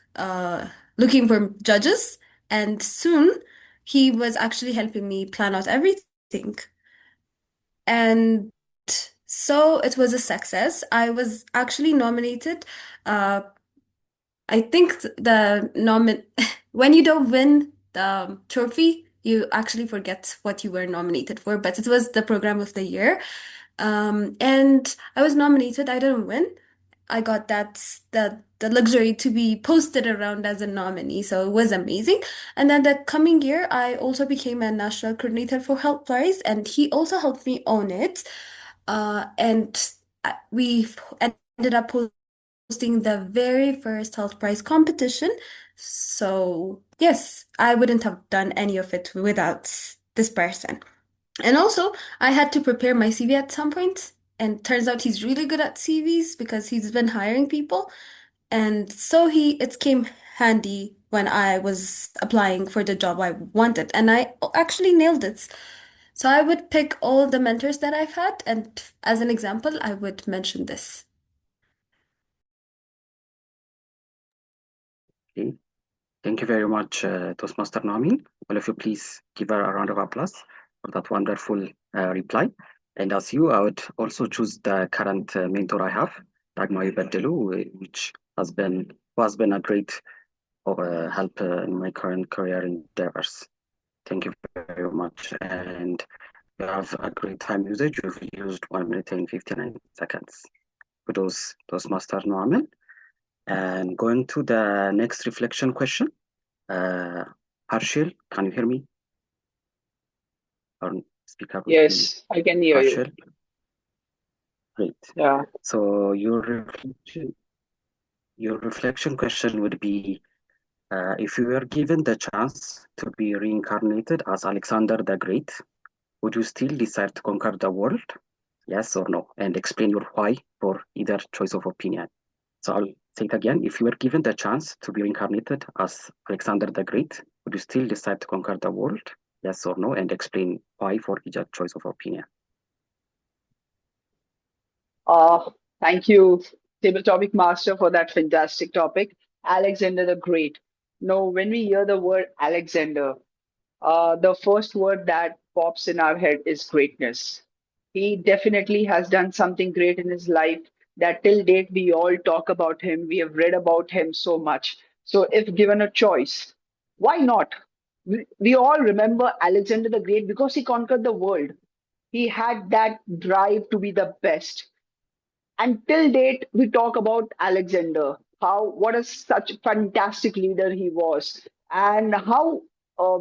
looking for judges, and soon he was actually helping me plan out everything. And so it was a success. I was actually nominated. I think when you don't win the trophy, you actually forget what you were nominated for, but it was the program of the year. And I was nominated. I didn't win. I got the luxury to be posted around as a nominee, so it was amazing. And then the coming year, I also became a national coordinator for Health Prize, and he also helped me own it. And we ended up hosting the very first Health Prize competition. So yes, I wouldn't have done any of it without this person. And also, I had to prepare my CV at some point, and turns out he's really good at CVs because he's been hiring people. And so it came handy when I was applying for the job I wanted, and I actually nailed it. So I would pick all the mentors that I've had, and as an example, I would mention this. Okay. Thank you very much, Toastmaster Naomi. All of you, please give her a round of applause for that wonderful reply. And as you, I would also choose the current mentor I have, Dagmar Bedelu, which has been a great help in my current career endeavors. Thank you very much. And you have a great time usage. You've used 1 minute and 59 seconds. Kudos, Toastmaster Noamen. And going to the next reflection question. Harshil, can you hear me? Or speak up. Yes, I can hear Harshil. you. Great. Yeah. So your reflection question would be, if you were given the chance to be reincarnated as Alexander the Great, would you still decide to conquer the world? Yes or no? And explain your why for either choice of opinion. So I'll say it again. If you were given the chance to be reincarnated as Alexander the Great, would you still decide to conquer the world? Yes or no? And explain why for each choice of opinion. Thank you, Table Topic Master, for that fantastic topic. Alexander the Great. Now, when we hear the word Alexander, the first word that pops in our head is greatness. He definitely has done something great in his life. that till date we all talk about him. We have read about him so much. So if given a choice, why not? We all remember Alexander the Great because he conquered the world. He had that drive to be the best. And till date, we talk about Alexander, how what a such fantastic leader he was, and how uh,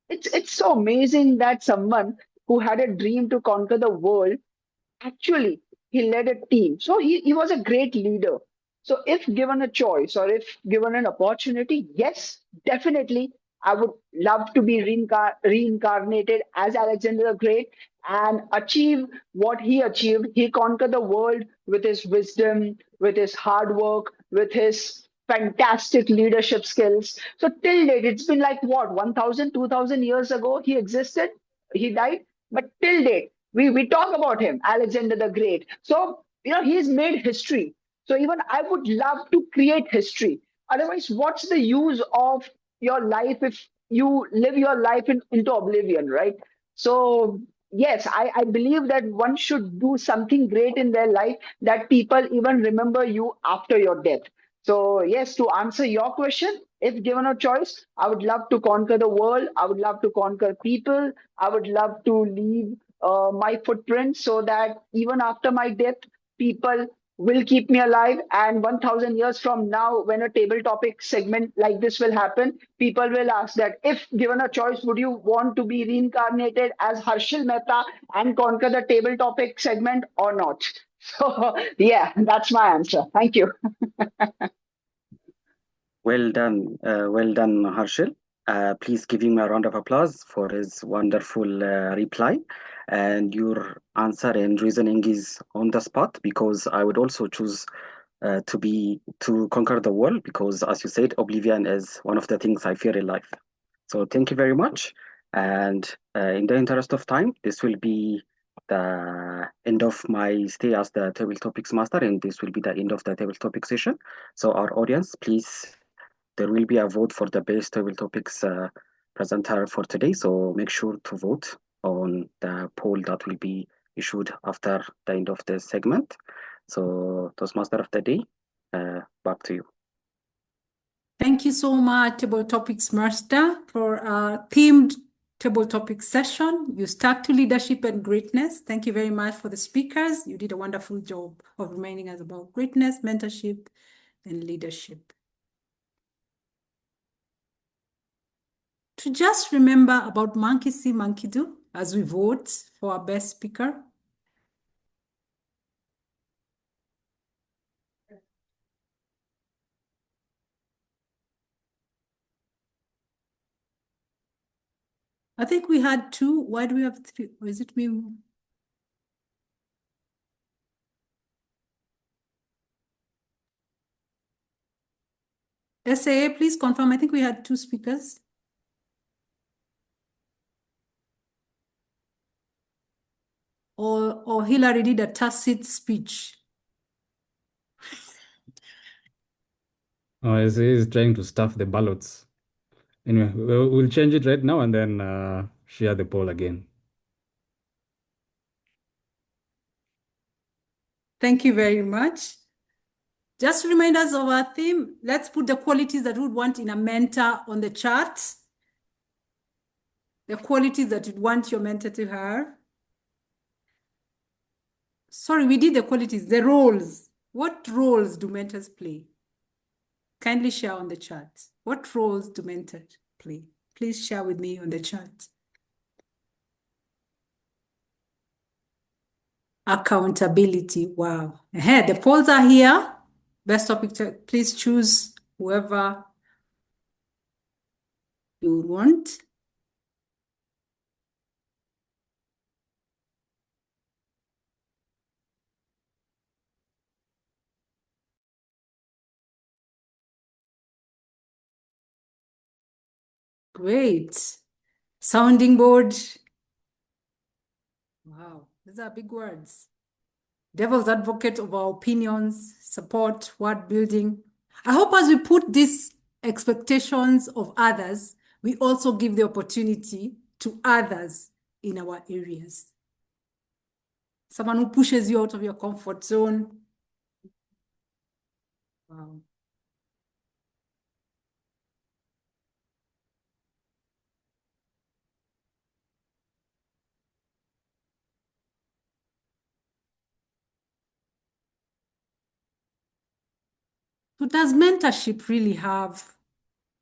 it's so amazing that someone who had a dream to conquer the world actually he led a team. So he was a great leader. So if given a choice or if given an opportunity, yes, definitely I would love to be reincarnated as Alexander the Great and achieve what he achieved. He conquered the world with his wisdom, with his hard work, with his fantastic leadership skills. So till date, it's been like what, 1,000, 2,000 years ago he existed, he died, but till date, we talk about him, Alexander the Great. So, he's made history. So even I would love to create history. Otherwise, what's the use of your life if you live your life into oblivion, right? So yes, I believe that one should do something great in their life that people even remember you after your death. So yes, to answer your question, if given a choice, I would love to conquer the world. I would love to conquer people. I would love to leave my footprint so that even after my death, people will keep me alive. And 1,000 years from now, when a table topic segment like this will happen, people will ask that if given a choice, would you want to be reincarnated as Harshil Mehta and conquer the table topic segment or not? So, yeah, that's my answer. Thank you. Well done, Harshil. Please give him a round of applause for his wonderful reply. And your answer and reasoning is on the spot because I would also choose to conquer the world because, as you said, oblivion is one of the things I fear in life. So thank you very much. And in the interest of time, this will be the end of my stay as the table topics master, and this will be the end of the table topic session. So our audience, please, there will be a vote for the best table topics presenter for today. So make sure to vote on the poll that will be issued after the end of the segment. So Toastmaster of the day, back to you. Thank you so much, Table Topics Master, for our themed Table Topics session. You stuck to leadership and greatness. Thank you very much for the speakers. You did a wonderful job of reminding us about greatness, mentorship, and leadership. To just remember about monkey see, monkey do as we vote for our best speaker. I think we had two. Why do we have three? Or is it me? SAA, please confirm. I think we had two speakers. Or Hillary did a tacit speech. Oh, he's trying to stuff the ballots. Anyway, we'll change it right now and then share the poll again. Thank you very much. Just to remind us of our theme, let's put the qualities that we would want in a mentor on the chart. The qualities that you'd want your mentor to have. Sorry, we did the qualities, the roles. What roles do mentors play? Kindly share on the chat. What roles do mentors play? Please share with me on the chat. Accountability, wow. The polls are here. Best topic, please choose whoever you would want. Great. Sounding board. Wow, these are big words. Devil's advocate of our opinions, support, word building. I hope as we put these expectations of others, we also give the opportunity to others in our areas. Someone who pushes you out of your comfort zone. Wow. So does mentorship really have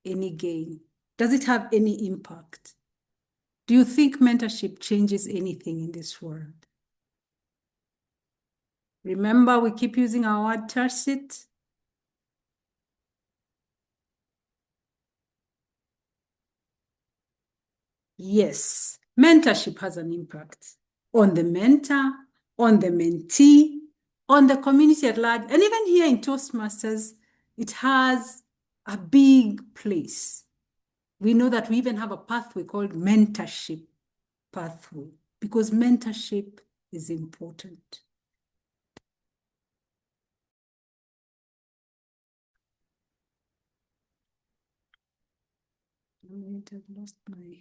any gain? Does it have any impact? Do you think mentorship changes anything in this world? Remember, we keep using our word tacit. Yes, mentorship has an impact on the mentor, on the mentee, on the community at large, and even here in Toastmasters, it has a big place. We know that we even have a pathway called mentorship pathway because mentorship is important. I've lost my...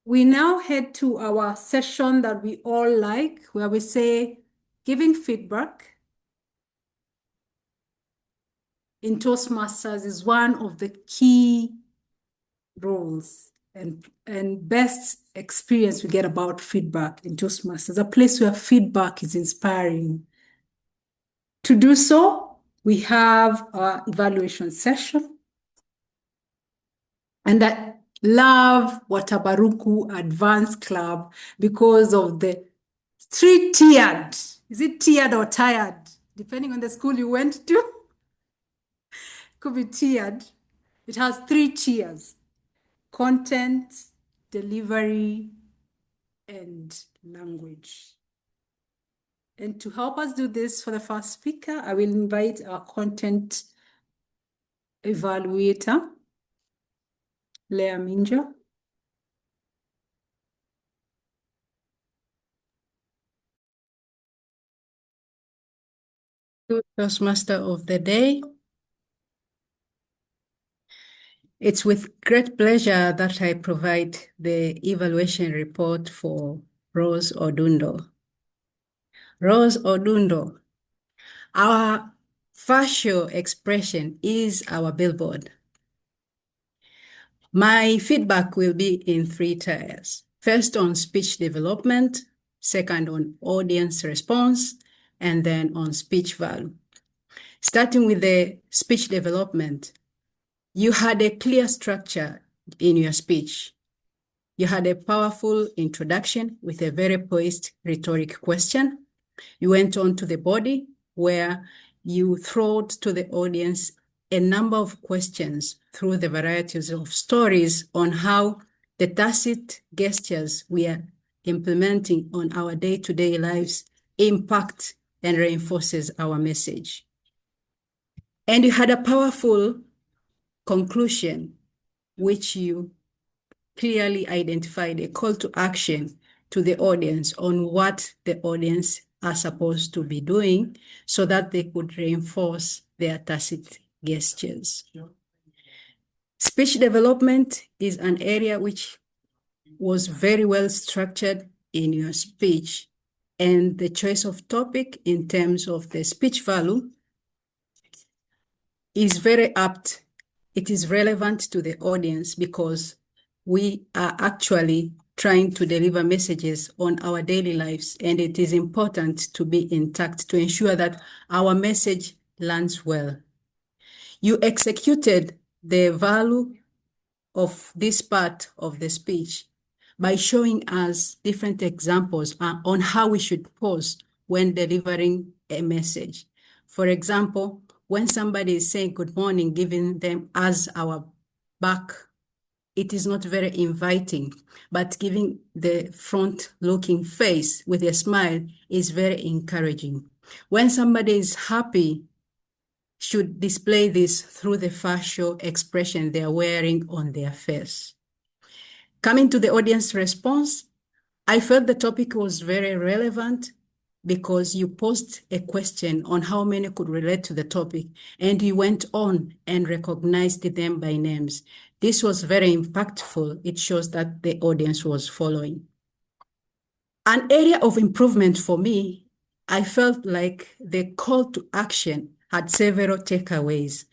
We now head to our session that we all like, where we say giving feedback in Toastmasters is one of the key roles and best experience we get about feedback in Toastmasters, a place where feedback is inspiring. To do so, we have our evaluation session. And I love Watabaruku Advanced Club because of the three-tiered. Is it tiered or tired? Depending on the school you went to. Could be tiered. It has 3 tiers: content, delivery, and language. And to help us do this for the first speaker, I will invite our content evaluator, Leah Minja. Toastmaster of the day. It's with great pleasure that I provide the evaluation report for Rose Odundo. Rose Odundo, our facial expression is our billboard. My feedback will be in 3 tiers. First on speech development, second on audience response, and then on speech value. Starting with the speech development, you had a clear structure in your speech. You had a powerful introduction with a very poised rhetoric question. You went on to the body where you threw to the audience a number of questions through the varieties of stories on how the tacit gestures we are implementing on our day-to-day lives impact and reinforces our message. And you had a powerful conclusion, which you clearly identified a call to action to the audience on what the audience are supposed to be doing so that they could reinforce their tacit gestures. Speech development is an area which was very well structured in your speech, and the choice of topic in terms of the speech value is very apt. It is relevant to the audience because we are actually trying to deliver messages on our daily lives, and it is important to be intact to ensure that our message lands well. You executed the value of this part of the speech by showing us different examples on how we should pause when delivering a message. For example, when somebody is saying good morning, giving them as our back, it is not very inviting, but giving the front-looking face with a smile is very encouraging. When somebody is happy, should display this through the facial expression they are wearing on their face. Coming to the audience response, I felt the topic was very relevant because you posed a question on how many could relate to the topic, and you went on and recognized them by names. This was very impactful. It shows that the audience was following. An area of improvement for me, I felt like the call to action had several takeaways.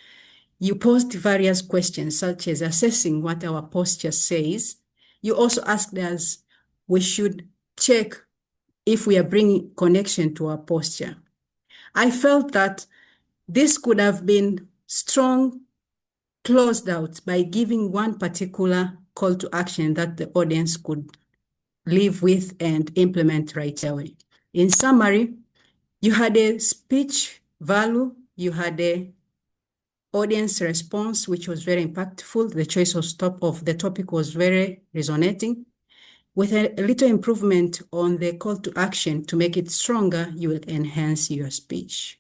You posed various questions, such as assessing what our posture says. You also asked us, we should check if we are bringing connection to our posture. I felt that this could have been closed out by giving one particular call to action that the audience could live with and implement right away. In summary, you had a speech value, you had a audience response, which was very impactful. The choice of the topic was very resonating. With a little improvement on the call to action to make it stronger, you will enhance your speech.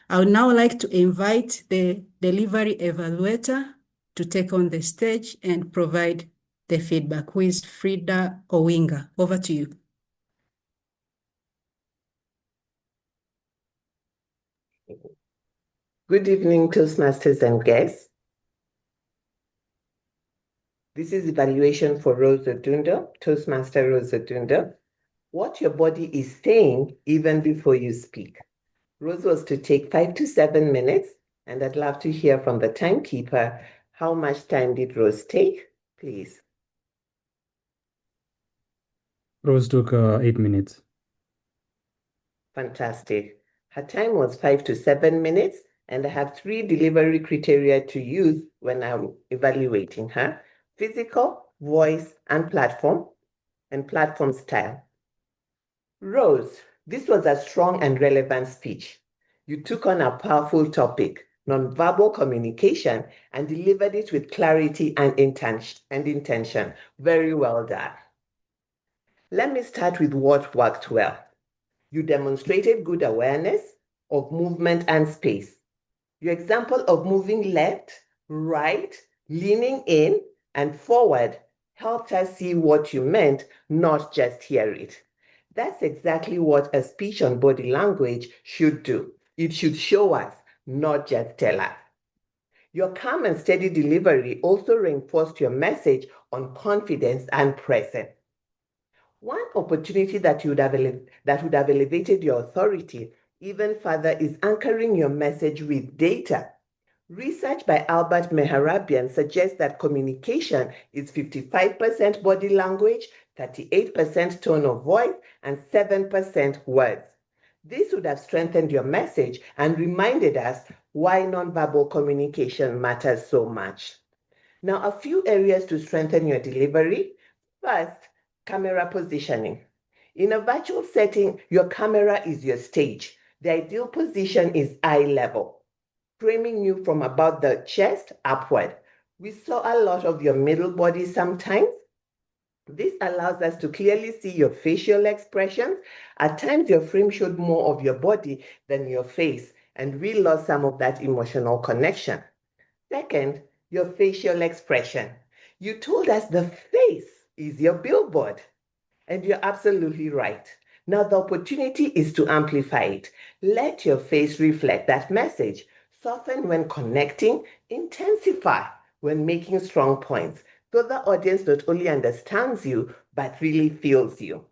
I would now like to invite the delivery evaluator to take on the stage and provide the feedback. Who is Frida Owinga? Over to you. Good evening, Toastmasters and guests. This is evaluation for Rose Odundo, Toastmaster Rose Odundo. What your body is saying even before you speak. Rose was to take 5 to 7 minutes, and I'd love to hear from the timekeeper. How much time did Rose take, please? Rose took 8 minutes. Fantastic. Her time was 5 to 7 minutes, and I have 3 delivery criteria to use when I'm evaluating her: physical, voice, and platform style. Rose, this was a strong and relevant speech. You took on a powerful topic, nonverbal communication, and delivered it with clarity and intention. Very well done. Let me start with what worked well. You demonstrated good awareness of movement and space. Your example of moving left, right, leaning in, and forward helped us see what you meant, not just hear it. That's exactly what a speech on body language should do. It should show us, not just tell us. Your calm and steady delivery also reinforced your message on confidence and presence. One opportunity that would have elevated your authority even further is anchoring your message with data. Research by Albert Mehrabian suggests that communication is 55% body language, 38% tone of voice, and 7% words. This would have strengthened your message and reminded us why nonverbal communication matters so much. Now, a few areas to strengthen your delivery. First, camera positioning. In a virtual setting, your camera is your stage. The ideal position is eye level, framing you from about the chest upward. We saw a lot of your middle body sometimes. This allows us to clearly see your facial expressions. At times, your frame showed more of your body than your face, and we lost some of that emotional connection. Second, your facial expression. You told us the face is your billboard, and you're absolutely right. Now the opportunity is to amplify it. Let your face reflect that message. Soften when connecting, intensify when making strong points, so the audience not only understands you, but really feels you.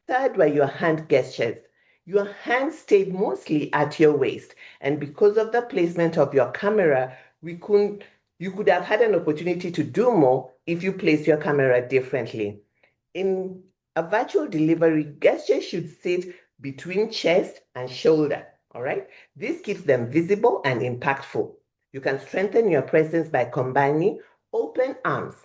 Third were your hand gestures. Your hands stayed mostly at your waist, and because of the placement of your camera, you could have had an opportunity to do more if you placed your camera differently. In a virtual delivery, gestures should sit between chest and shoulder, all right? This keeps them visible and impactful. You can strengthen your presence by combining open arms,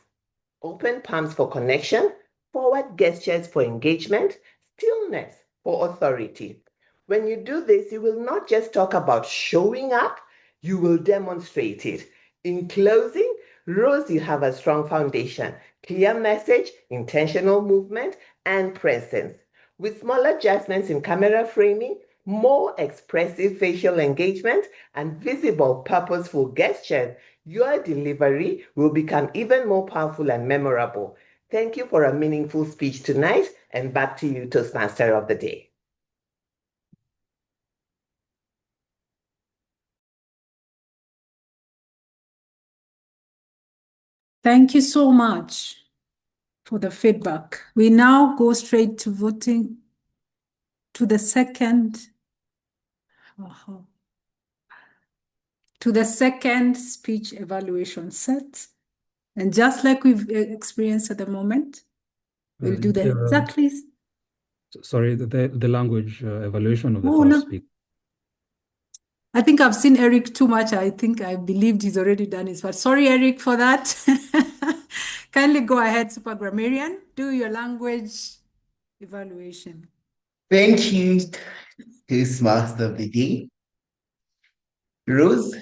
open palms for connection, forward gestures for engagement, stillness for authority. When you do this, you will not just talk about showing up, you will demonstrate it. In closing, Rose, you have a strong foundation, clear message, intentional movement, and presence. With small adjustments in camera framing, more expressive facial engagement, and visible, purposeful gestures, your delivery will become even more powerful and memorable. Thank you for a meaningful speech tonight, and back to you, Toastmaster of the Day. Thank you so much for the feedback. We now go straight to voting to the second speech evaluation set. And just like we've experienced at the moment, we'll do the exactly. Sorry, the language evaluation of the Oh, first no. speaker. I think I've seen Eric too much. I think I believed he's already done his part. Sorry, Eric, for that. Kindly go ahead, Super Grammarian. Do your language evaluation. Thank you, Toastmaster of the Day. Rose,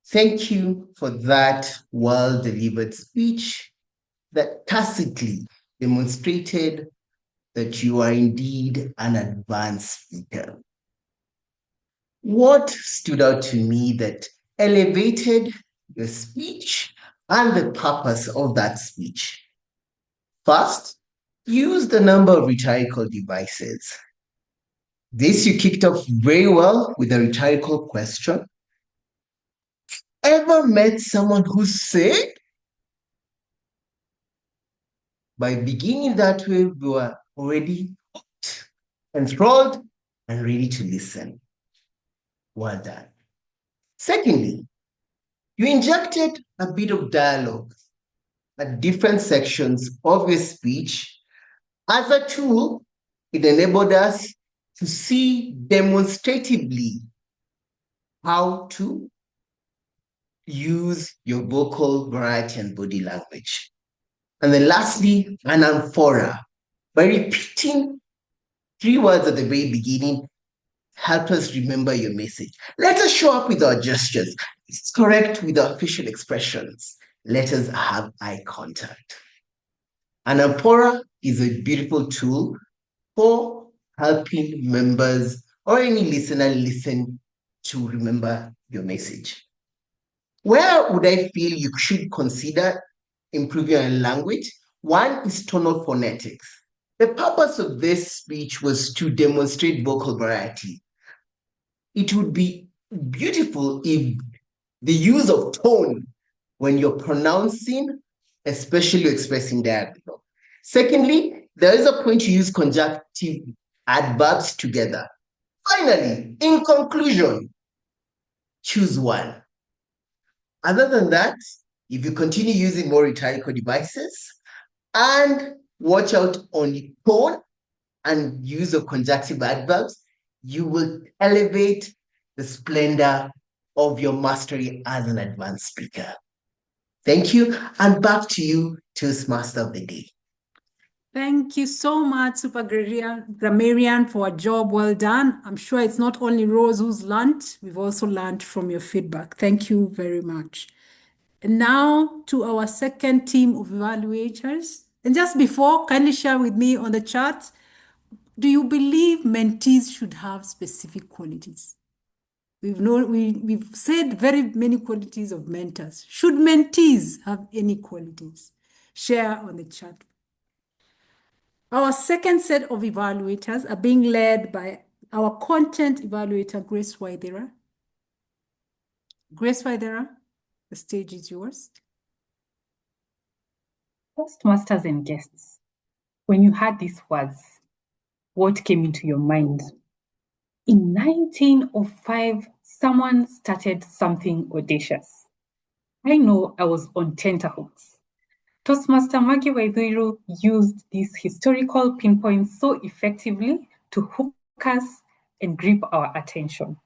thank you for that well-delivered speech that tacitly demonstrated that you are indeed an advanced speaker. What stood out to me that elevated your speech and the purpose of that speech? First, use the number of rhetorical devices. This you kicked off very well with a rhetorical question. Ever met someone who said, by beginning that way, we were already hooked, enthralled, and ready to listen? Well done. Secondly, you injected a bit of dialogue at different sections of your speech. As a tool, it enabled us to see demonstratively how to use your vocal variety and body language. And then lastly, an amphora. By repeating 3 words at the very beginning, help us remember your message. Let us show up with our gestures. It's correct with our facial expressions. Let us have eye contact. An amphora is a beautiful tool for helping members or any listener listen to remember your message. Where would I feel you should consider improving your language? One is tonal phonetics. The purpose of this speech was to demonstrate vocal variety. It would be beautiful if the use of tone when you're pronouncing, especially expressing dialogue. Secondly, there is a point to use conjunctive adverbs together. Finally, in conclusion, choose one. Other than that, if you continue using more rhetorical devices and watch out on tone and use of conjunctive adverbs, you will elevate the splendor of your mastery as an advanced speaker. Thank you, and back to you, Toastmaster of the Day. Thank you so much, Super Grammarian, for a job well done. I'm sure it's not only Rose who's learned, we've also learned from your feedback. Thank you very much. And now to our second team of evaluators. And just before, kindly share with me on the chat, do you believe mentees should have specific qualities? We've said very many qualities of mentors. Should mentees have any qualities? Share on the chat. Our second set of evaluators are being led by our content evaluator, Grace Waithira. Grace Waithira, the stage is yours. Toastmasters and guests, when you heard these words, what came into your mind? In 1905, someone started something audacious. I know I was on tenterhooks. Toastmaster Maggy Waithiru used these historical pinpoints so effectively to hook us and grip our attention.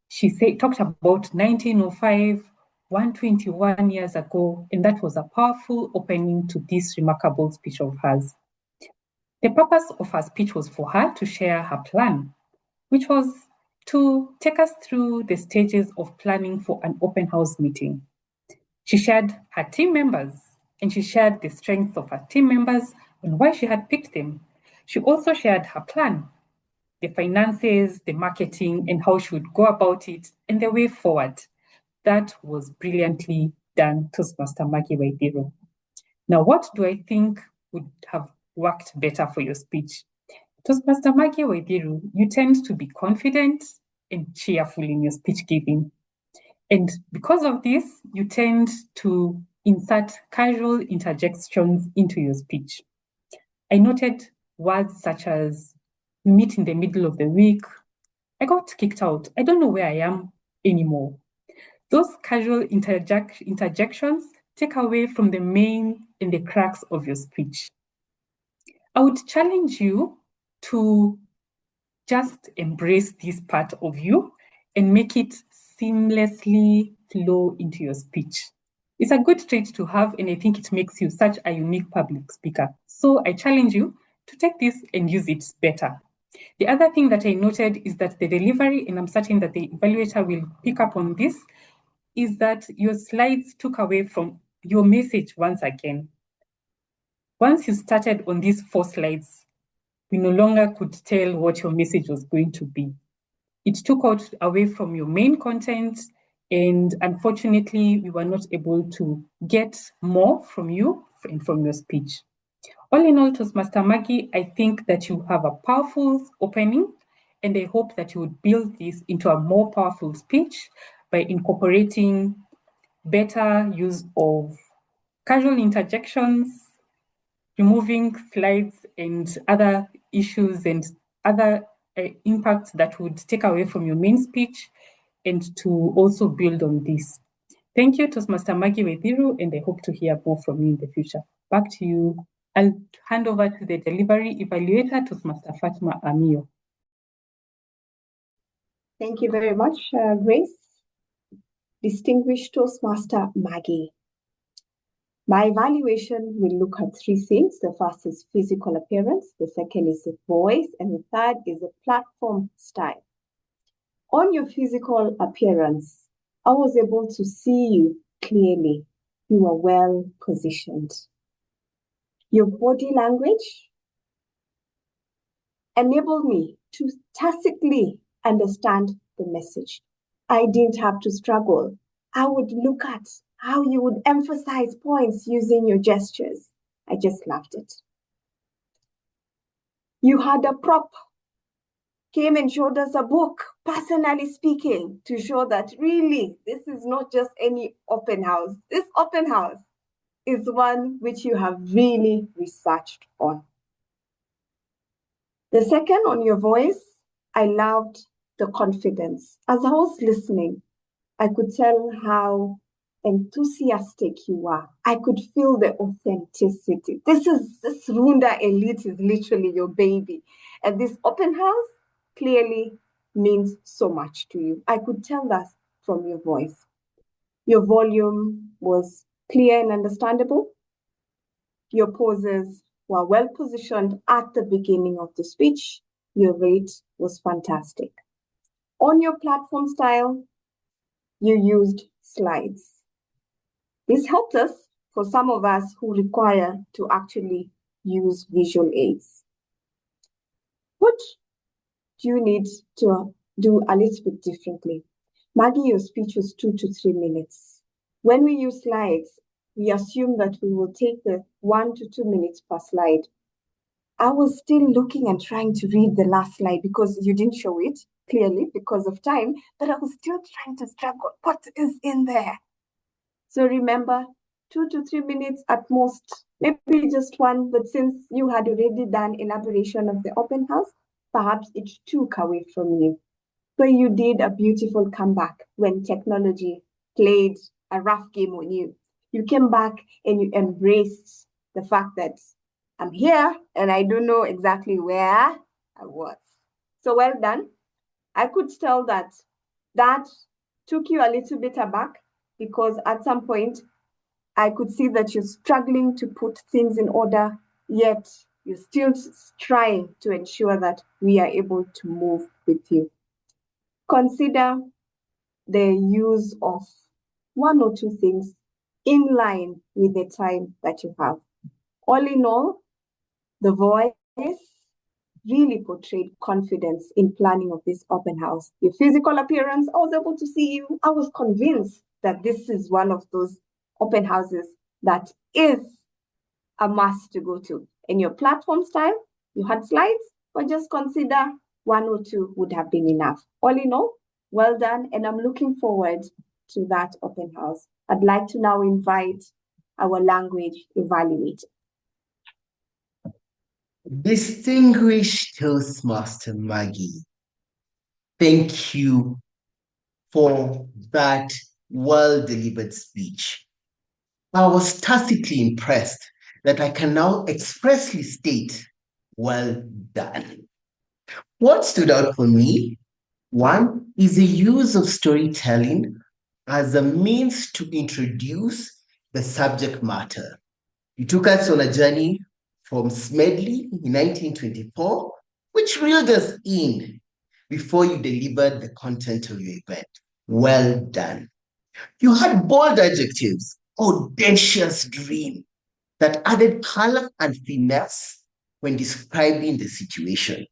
She talked about 1905, 121 years ago, and that was a powerful opening to this remarkable speech of hers. The purpose of her speech was for her to share her plan, which was to take us through the stages of planning for an open house meeting. She shared her team members, and she shared the strengths of her team members and why she had picked them. She also shared her plan, the finances, the marketing, and how she would go about it, and the way forward. That was brilliantly done, Toastmaster Maggy Waithiru. Now, what do I think would have worked better for your speech? Toastmaster Maggy Waithiru, you tend to be confident and cheerful in your speech giving. And because of this, you tend to insert casual interjections into your speech. I noted words such as, we meet in the middle of the week, I got kicked out, I don't know where I am anymore. Those casual interjections take away from the main and the crux of your speech. I would challenge you to just embrace this part of you and make it seamlessly flow into your speech. It's a good trait to have, and I think it makes you such a unique public speaker. So I challenge you to take this and use it better. The other thing that I noted is that the delivery, and I'm certain that the evaluator will pick up on this, is that your slides took away from your message once again. Once you started on these 4 slides, we no longer could tell what your message was going to be. It took away from your main content, and unfortunately, we were not able to get more from you and from your speech. All in all, Toastmaster Maggy, I think that you have a powerful opening, and I hope that you would build this into a more powerful speech by incorporating better use of casual interjections, removing slides and other issues and other impacts that would take away from your main speech, and to also build on this. Thank you, Toastmaster Maggy Waithiru, and I hope to hear more from you in the future. Back to you. I'll hand over to the delivery evaluator, Toastmaster Fatma Amiyo. Thank you very much, Grace. Distinguished Toastmaster Maggy. My evaluation will look at 3 things. The first is physical appearance, the second is the voice, and the third is the platform style. On your physical appearance, I was able to see you clearly. You are well positioned. Your body language enabled me to tacitly understand the message. I didn't have to struggle. I would look at how you would emphasize points using your gestures. I just loved it. You had a prop, came and showed us a book, personally speaking, to show that really this is not just any open house. This open house is one which you have really researched on. The second, on your voice, I loved the confidence. As I was listening, I could tell how enthusiastic you are. I could feel the authenticity. This Runda elite is literally your baby. And this open house clearly means so much to you. I could tell that from your voice. Your volume was clear and understandable. Your pauses were well positioned at the beginning of the speech. Your rate was fantastic. On your platform style, you used slides. This helped us for some of us who require to actually use visual aids. What do you need to do a little bit differently? Maggy, your speech was 2 to 3 minutes. When we use slides, we assume that we will take the 1 to 2 minutes per slide. I was still looking and trying to read the last slide because you didn't show it clearly because of time, but I was still trying to struggle. What is in there? So remember, 2 to 3 minutes at most, maybe just 1, but since you had already done elaboration of the open house, perhaps it took away from you. But you did a beautiful comeback when technology played a rough game on you. You came back and you embraced the fact that I'm here and I don't know exactly where I was. So well done. I could tell that took you a little bit aback because at some point I could see that you're struggling to put things in order, yet you're still trying to ensure that we are able to move with you. Consider the use of 1 or 2 things in line with the time that you have. All in all, the voice really portrayed confidence in planning of this open house. Your physical appearance, I was able to see you. I was convinced that this is one of those open houses that is a must to go to. In your platform style, you had slides, but just consider 1 or 2 would have been enough. All in all, well done, and I'm looking forward to that open house. I'd like to now invite our language evaluator. Distinguished Toastmaster Maggy, thank you for that well-delivered speech. I was tacitly impressed that I can now expressly state, well done. What stood out for me, one, is the use of storytelling as a means to introduce the subject matter. You took us on a journey from Smedley in 1924, which reeled us in before you delivered the content of your event. Well done. You had bold adjectives, audacious dream, that added color and finesse when describing the situation.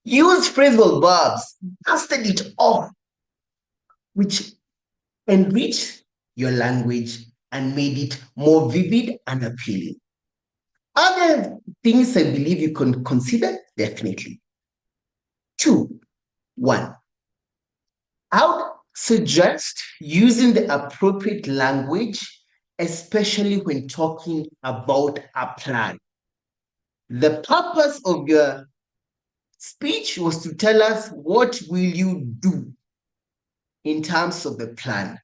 Used phrasal verbs, dusted it off, which enriched your language and made it more vivid and appealing. Other things I believe you can consider, definitely. 2, 1. I would suggest using the appropriate language, especially when talking about a plan. The purpose of your speech was to tell us what will you do in terms of the plan.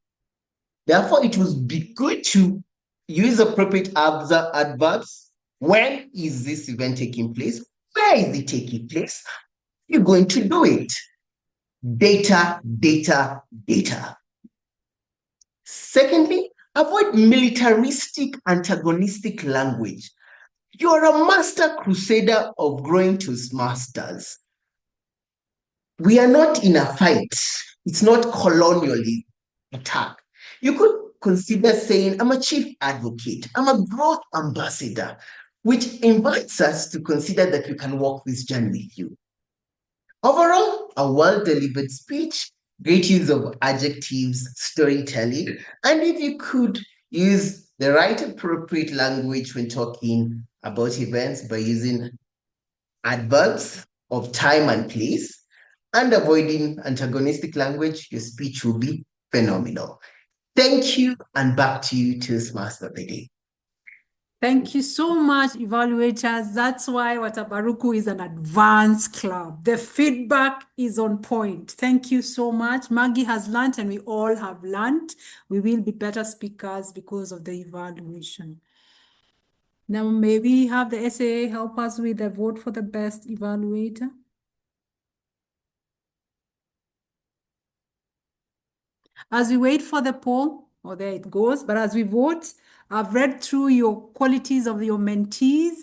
Therefore, it would be good to use appropriate adverbs. When is this event taking place? Where is it taking place? You're going to do it. Data, data, data. Secondly, avoid militaristic, antagonistic language. You're a master crusader of growing Toastmasters. We are not in a fight. It's not colonially attack. You could consider saying, I'm a chief advocate, I'm a growth ambassador, which invites us to consider that we can walk this journey with you. Overall, a well-delivered speech, great use of adjectives, storytelling, and if you could use the right appropriate language when talking about events by using adverbs of time and place and avoiding antagonistic language, your speech will be phenomenal. Thank you, and back to you, Toastmaster of the Day. Thank you so much, evaluators. That's why Watabaruku is an advanced club. The feedback is on point. Thank you so much. Maggy has learned and we all have learned. We will be better speakers because of the evaluation. Now, may we have the SAA help us with the vote for the best evaluator? As we wait for the poll, oh, there it goes. But as we vote, I've read through your qualities of your mentees,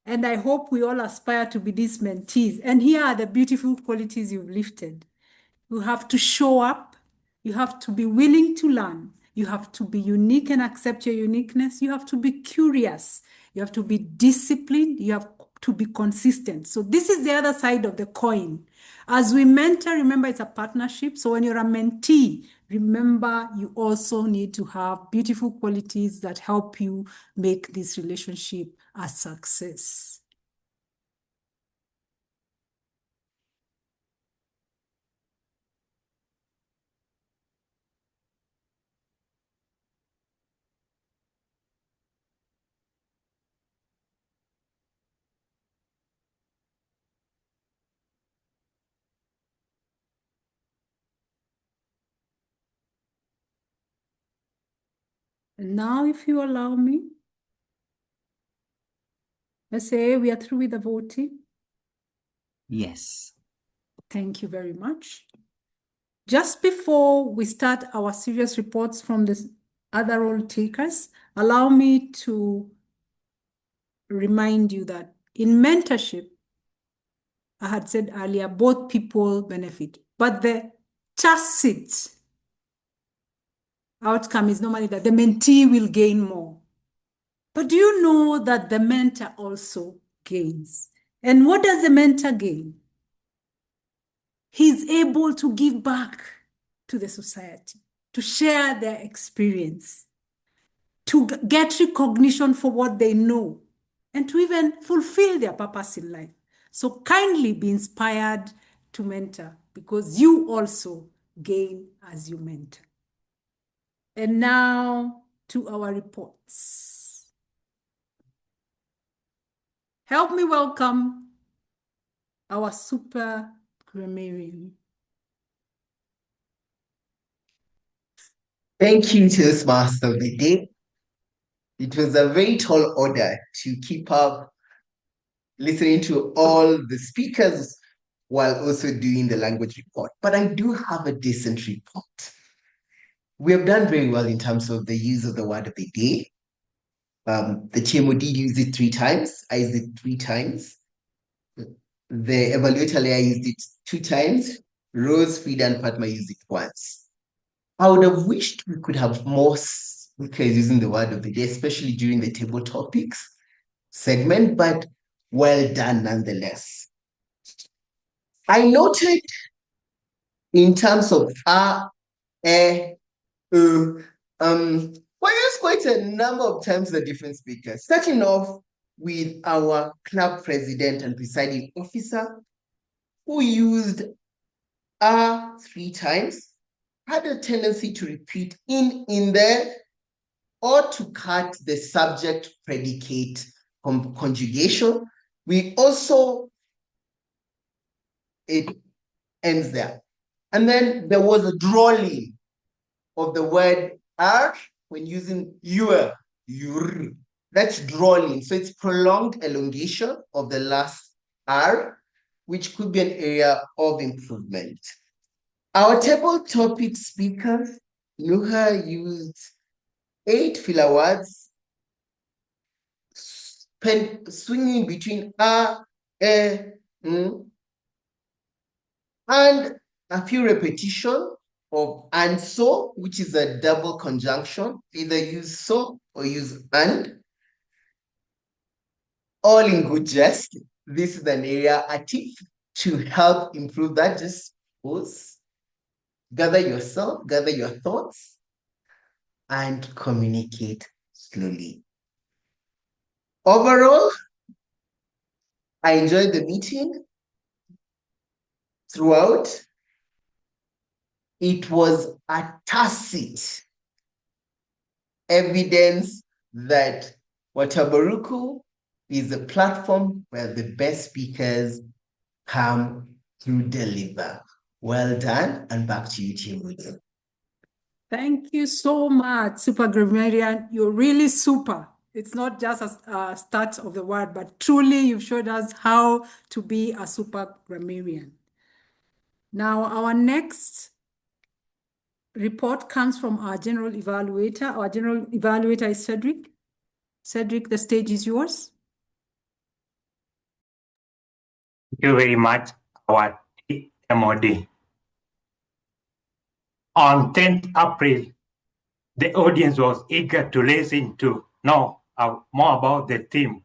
and I hope we all aspire to be these mentees. And here are the beautiful qualities you've lifted. You have to show up. You have to be willing to learn. You have to be unique and accept your uniqueness. You have to be curious. You have to be disciplined. You have to be consistent. So this is the other side of the coin. As we mentor, remember it's a partnership. So when you're a mentee, remember you also need to have beautiful qualities that help you make this relationship a success. And now, if you allow me, let's say we are through with the voting. Yes. Thank you very much. Just before we start our serious reports from the other role takers, allow me to remind you that in mentorship, I had said earlier, both people benefit, but the tacit outcome is normally that the mentee will gain more. But do you know that the mentor also gains? And what does the mentor gain? He's able to give back to the society, to share their experience, to get recognition for what they know, and to even fulfill their purpose in life. So kindly be inspired to mentor because you also gain as you mentor. And now to our reports. Help me welcome our super grammarian. Thank you, Toastmaster of the day. It was a very tall order to keep up listening to all the speakers while also doing the language report. But I do have a decent report. We have done very well in terms of the use of the word of the day. The TMOD used it 3 times. I used it 3 times. The evaluator Leah used it 2 times. Rose, Frida, and Fatma used it once. I would have wished we could have more speakers using the word of the day, especially during the table topics segment, but well done nonetheless. I noted in terms of we used quite a number of times the different speakers, starting off with our club president and presiding officer, who used 3 times, had a tendency to repeat in there, or to cut the subject predicate conjugation. We also, it ends there. And then there was a drawing of the word R when using your. That's drawing. So it's prolonged elongation of the last R, which could be an area of improvement. Our table topic speakers, Nuha used 8 filler words, swinging between and a few repetition of and so, which is a double conjunction. Either use so or use and. All in good jest. This is an area, a tip to help improve that. Just pause, gather yourself, gather your thoughts, and communicate slowly. Overall, I enjoyed the meeting throughout. It was a tacit evidence that Watabaruku is a platform where the best speakers come to deliver. Well done, and back to you, Tim. Thank you so much, Super Grammarian. You're really super. It's not just a start of the word, but truly you've showed us how to be a super grammarian. Now, our next report comes from our general evaluator. Our general evaluator is Cedric. Cedric, the stage is yours. Thank you very much, our TMOD. On 10th April, the audience was eager to listen to know more about the theme.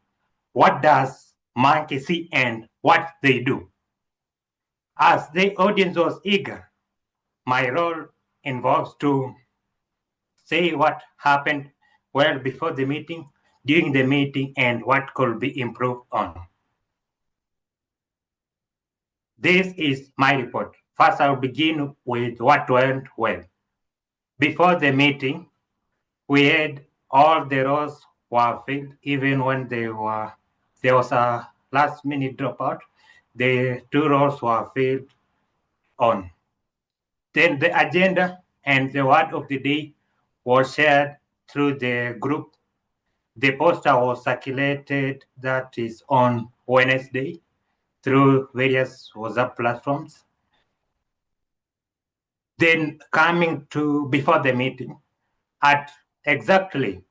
What does Mwangi see and what they do? As the audience was eager, my role involves to say what happened well before the meeting, during the meeting, and what could be improved on. This is my report. First, I'll begin with what went well. Before the meeting, we had all the rows were filled, even when there was a last-minute dropout. The 2 rows were filled on. Then the agenda and the word of the day was shared through the group. The poster was circulated, that is on Wednesday, through various WhatsApp platforms. Then coming to before the meeting, at exactly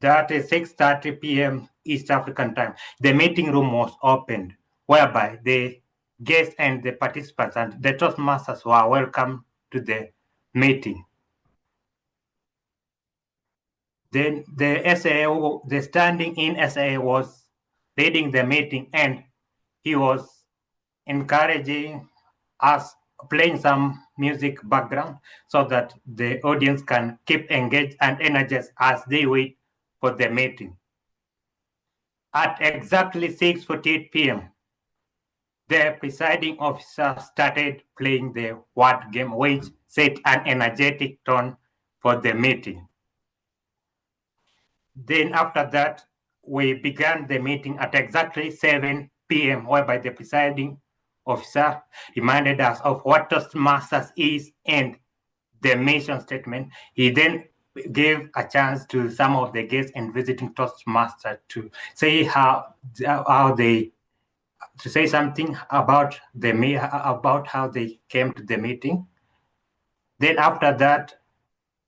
that is 6:30 p.m. East African time, the meeting room was opened, whereby the guests and the participants and the Toastmasters were welcome to the meeting. Then the SAA, the standing-in SAA was leading the meeting, and he was encouraging us, playing some music background so that the audience can keep engaged and energized as they wait for the meeting. At exactly 6:48 p.m., the presiding officer started playing the word game, which set an energetic tone for the meeting. Then after that, we began the meeting at exactly 7 p.m., whereby the presiding officer reminded us of what Toastmasters is and the mission statement. He then gave a chance to some of the guests and visiting Toastmasters to say how they to say something about about how they came to the meeting. Then after that,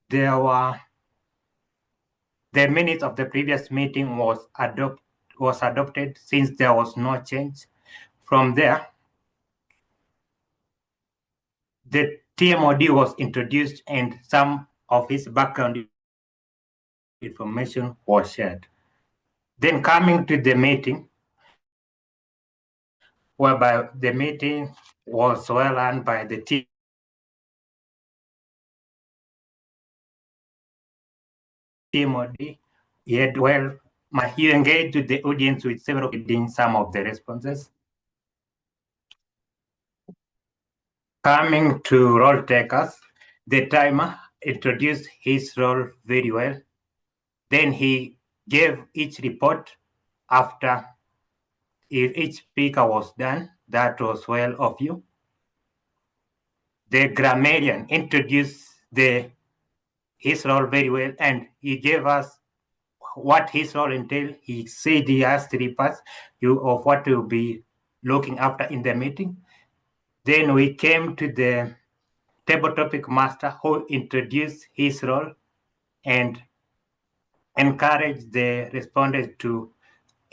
there were the minutes of the previous meeting was adopted since there was no change. From there, the TMOD was introduced and some of his background information was shared. Then coming to the meeting, whereby the meeting was well run by the TMOD. He engaged with the audience with several reading some of the responses. Coming to role takers, the timer introduced his role very well. Then he gave each report after each speaker was done. That was well of you. The Grammarian introduced his role very well, and he gave us what his role entailed. He said he has 3 parts of what to be looking after in the meeting. Then we came to the table topic master, who introduced his role and encouraged the respondents to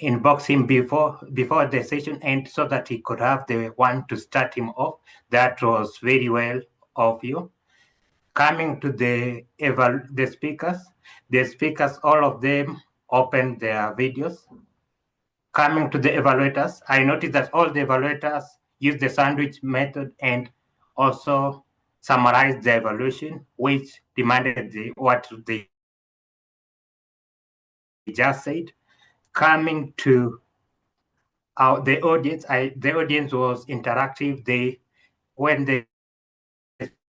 inbox him before the session ends so that he could have the one to start him off. That was very well of you. Coming to the speakers, all of them opened their videos. Coming to the evaluators, I noticed that all the evaluators use the sandwich method and also summarized the evaluation, which demanded what they just said. Coming to the audience, the audience was interactive. When the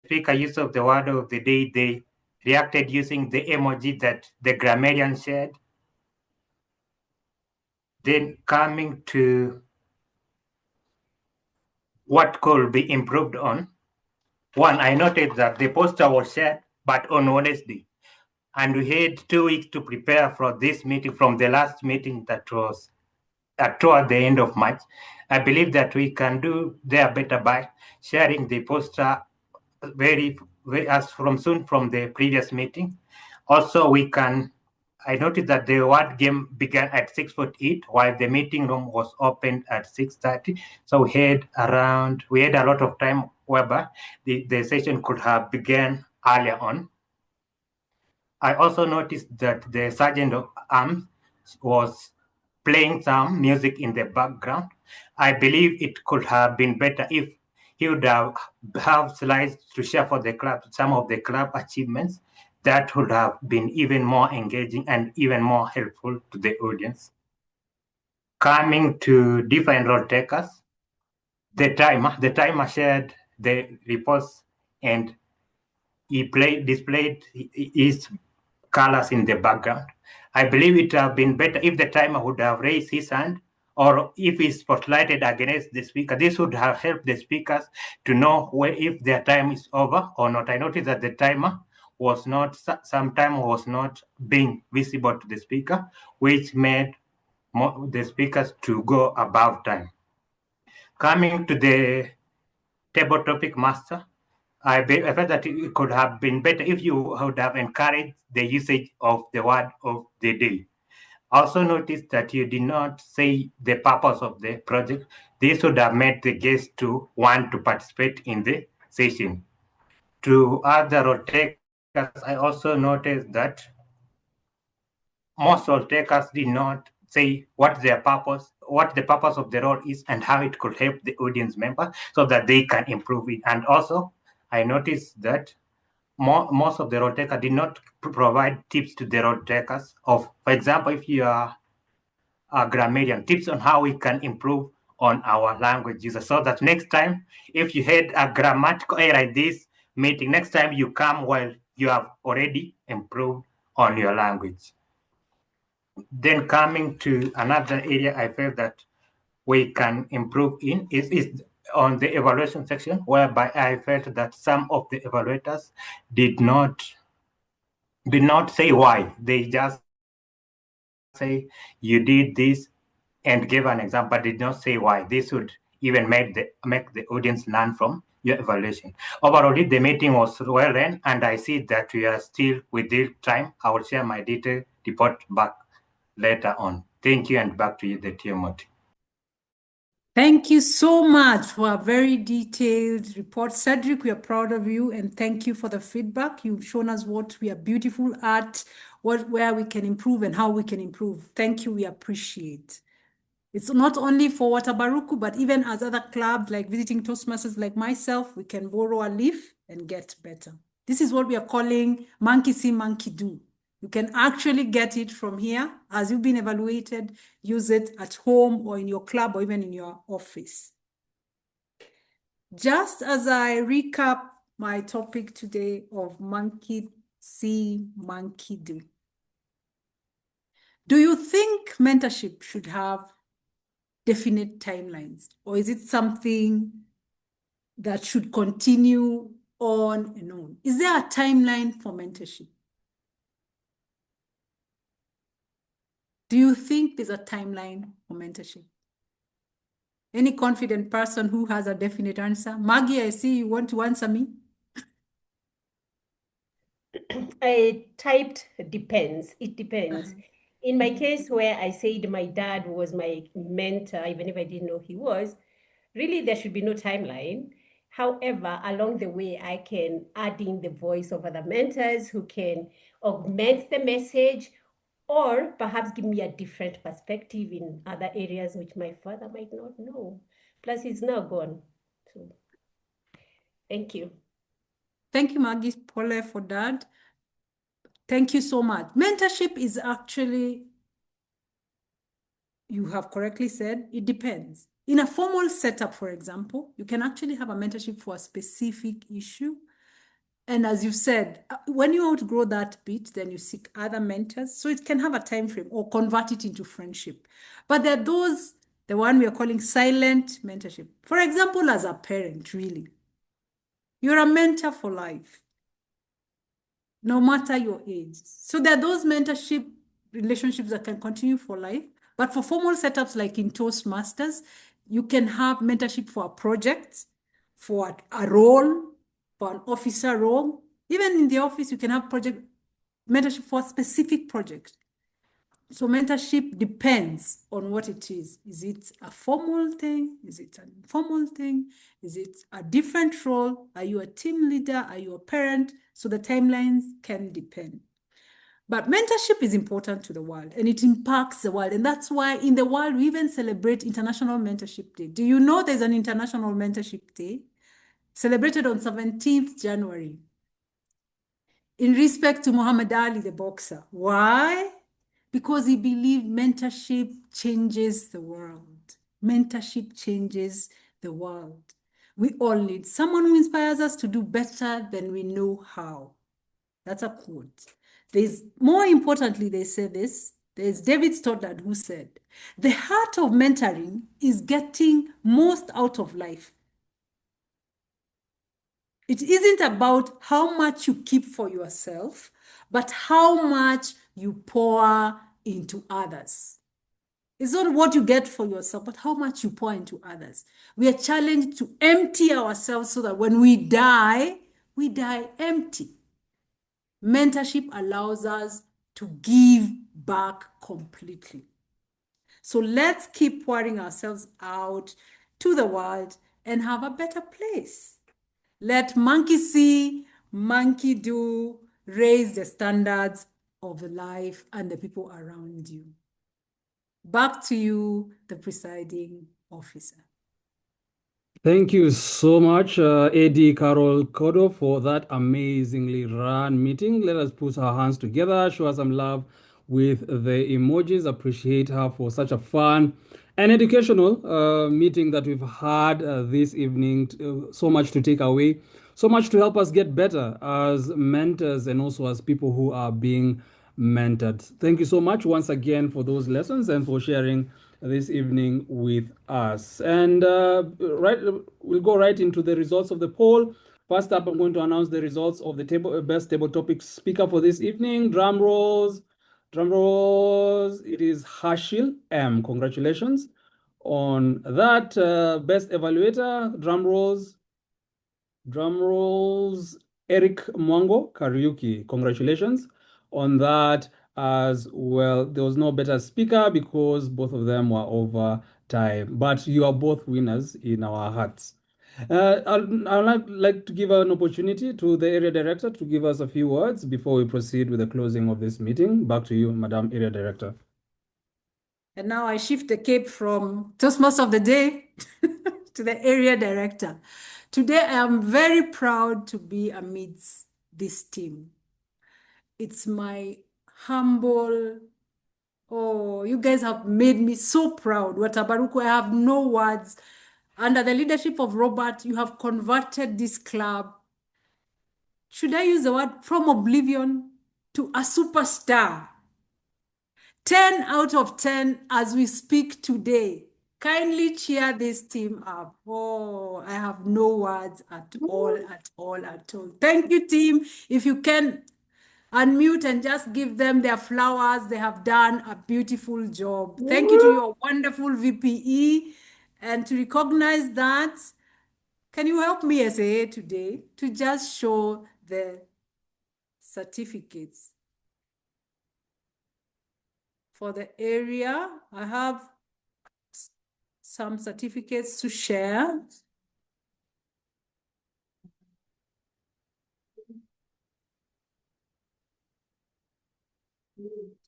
speaker used of the word of the day, they reacted using the emoji that the grammarian shared. Then coming to what could be improved on. One, I noted that the poster was shared, but on Wednesday. And we had 2 weeks to prepare for this meeting from the last meeting that was toward the end of March. I believe that we can do there better by sharing the poster very as from soon from the previous meeting. Also, I noticed that the word game began at 6:48 while the meeting room was opened at 6:30. So we had a lot of time whereby the session could have begun earlier on. I also noticed that the Sergeant of Arms was playing some music in the background. I believe it could have been better if he would have slides to share for the club some of the club achievements. That would have been even more engaging and even more helpful to the audience. Coming to different role takers, the timer shared the reports and he displayed his colors in the background. I believe it would have been better if the timer would have raised his hand, or if he's spotlighted against the speaker. This would have helped the speakers to know if their time is over or not. I noticed that the timer was not being visible to the speaker, which made the speakers to go above time. Coming to the table topic master, I felt that it could have been better if you would have encouraged the usage of the word of the day. Also noticed that you did not say the purpose of the project. This would have made the guests to want to participate in the session. To other role takers, I also noticed that most role takers did not say what the purpose of the role is and how it could help the audience member so that they can improve it. And also, I noticed that most of the role takers did not provide tips to the role takers for example, if you are a grammarian, tips on how we can improve on our language user, so that next time, if you had a grammatical error in this meeting, next time you come while you have already improved on your language. Then coming to another area I felt that we can improve in is on the evaluation section, whereby I felt that some of the evaluators did not say why. They just say you did this and give an example, but did not say why. This would even make the audience learn from your evaluation. Overall, the meeting was well run, and I see that we are still within time. I will share my detailed report back later on. Thank you, and back to you, the Timothy. Thank you so much for a very detailed report. Cedric, we are proud of you and thank you for the feedback. You've shown us what we are beautiful at, where we can improve and how we can improve. Thank you, we appreciate. It's not only for Watabaruku, but even as other clubs like visiting Toastmasters like myself, we can borrow a leaf and get better. This is what we are calling monkey see, monkey do. You can actually get it from here. As you've been evaluated, use it at home or in your club or even in your office. Just as I recap my topic today of monkey see, monkey do. Do you think mentorship should have definite timelines, or is it something that should continue on and on? Is there a timeline for mentorship? Do you think there's a timeline for mentorship? Any confident person who has a definite answer? Maggy, I see you want to answer me. I typed depends. It depends. In my case, where I said my dad was my mentor, even if I didn't know he was, really there should be no timeline. However, along the way, I can add in the voice of other mentors who can augment the message or perhaps give me a different perspective in other areas which my father might not know. Plus, he's now gone. So, thank you. Thank you, Maggie Pole, for that. Thank you so much. Mentorship is actually, you have correctly said, it depends. In a formal setup, for example, you can actually have a mentorship for a specific issue. And as you said, when you outgrow that bit, then you seek other mentors. So it can have a time frame or convert it into friendship. But there are those, the one we are calling silent mentorship. For example, as a parent, really, you're a mentor for life, no matter your age. So there are those mentorship relationships that can continue for life. But for formal setups like in Toastmasters, you can have mentorship for a project, for a role, for an officer role. Even in the office, you can have project mentorship for a specific project. So mentorship depends on what it is. Is it a formal thing? Is it an informal thing? Is it a different role? Are you a team leader? Are you a parent? So the timelines can depend. But mentorship is important to the world and it impacts the world. And that's why in the world, we even celebrate International Mentorship Day. Do you know there's an International Mentorship Day celebrated on 17th January in respect to Muhammad Ali, the boxer? Why? Because he believed mentorship changes the world. Mentorship changes the world. We all need someone who inspires us to do better than we know how. That's a quote. More importantly, they say this. There's David Stoddard who said, the heart of mentoring is getting most out of life. It isn't about how much you keep for yourself, but how much you pour into others. It's not what you get for yourself, but how much you pour into others. We are challenged to empty ourselves so that when we die empty. Mentorship allows us to give back completely. So let's keep pouring ourselves out to the world and have a better place. Let monkey see, monkey do, raise the standards of life and the people around you. Back to you, the presiding officer. Thank you so much, AD Carol Kodo, for that amazingly run meeting. Let us put our hands together, show her some love with the emojis, appreciate her for such a fun and educational meeting that we've had this evening. So much to take away so much to help us get better as mentors and also as people who are being mentored. Thank you so much once again for those lessons and for sharing this evening with us. And we'll go right into the results of the poll. First up, I'm going to announce the results of the best table topic speaker for this evening. Drum rolls. Drum rolls. It is Hashil M. Congratulations on that. Best evaluator. Drum rolls. Drum rolls. Eric Mwango, Kariuki. Congratulations on that as well. There was no better speaker because both of them were over time, but you are both winners in our hearts. I'd like to give an opportunity to the area director to give us a few words before we proceed with the closing of this meeting. Back to you, Madam Area Director. And now I shift the cape from Toastmaster of the Day to the area director. Today, I am very proud to be amidst this team. It's my humble, oh, you guys have made me so proud. Watabaruku, I have no words. Under the leadership of Robert, you have converted this club. Should I use the word from oblivion to a superstar? 10 out of 10 as we speak today. Kindly cheer this team up. Oh, I have no words at all, at all, at all. Thank you, team. If you can unmute and just give them their flowers, they have done a beautiful job. Thank you to your wonderful VPE. And to recognize that, can you help me SAA today to just show the certificates? For the area, I have some certificates to share.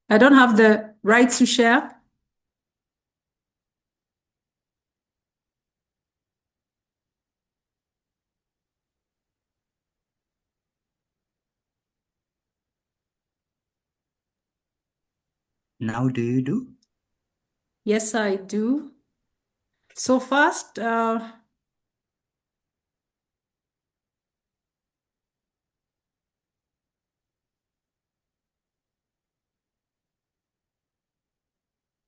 I don't have the rights to share. Now do you do? Yes, I do. So first, oh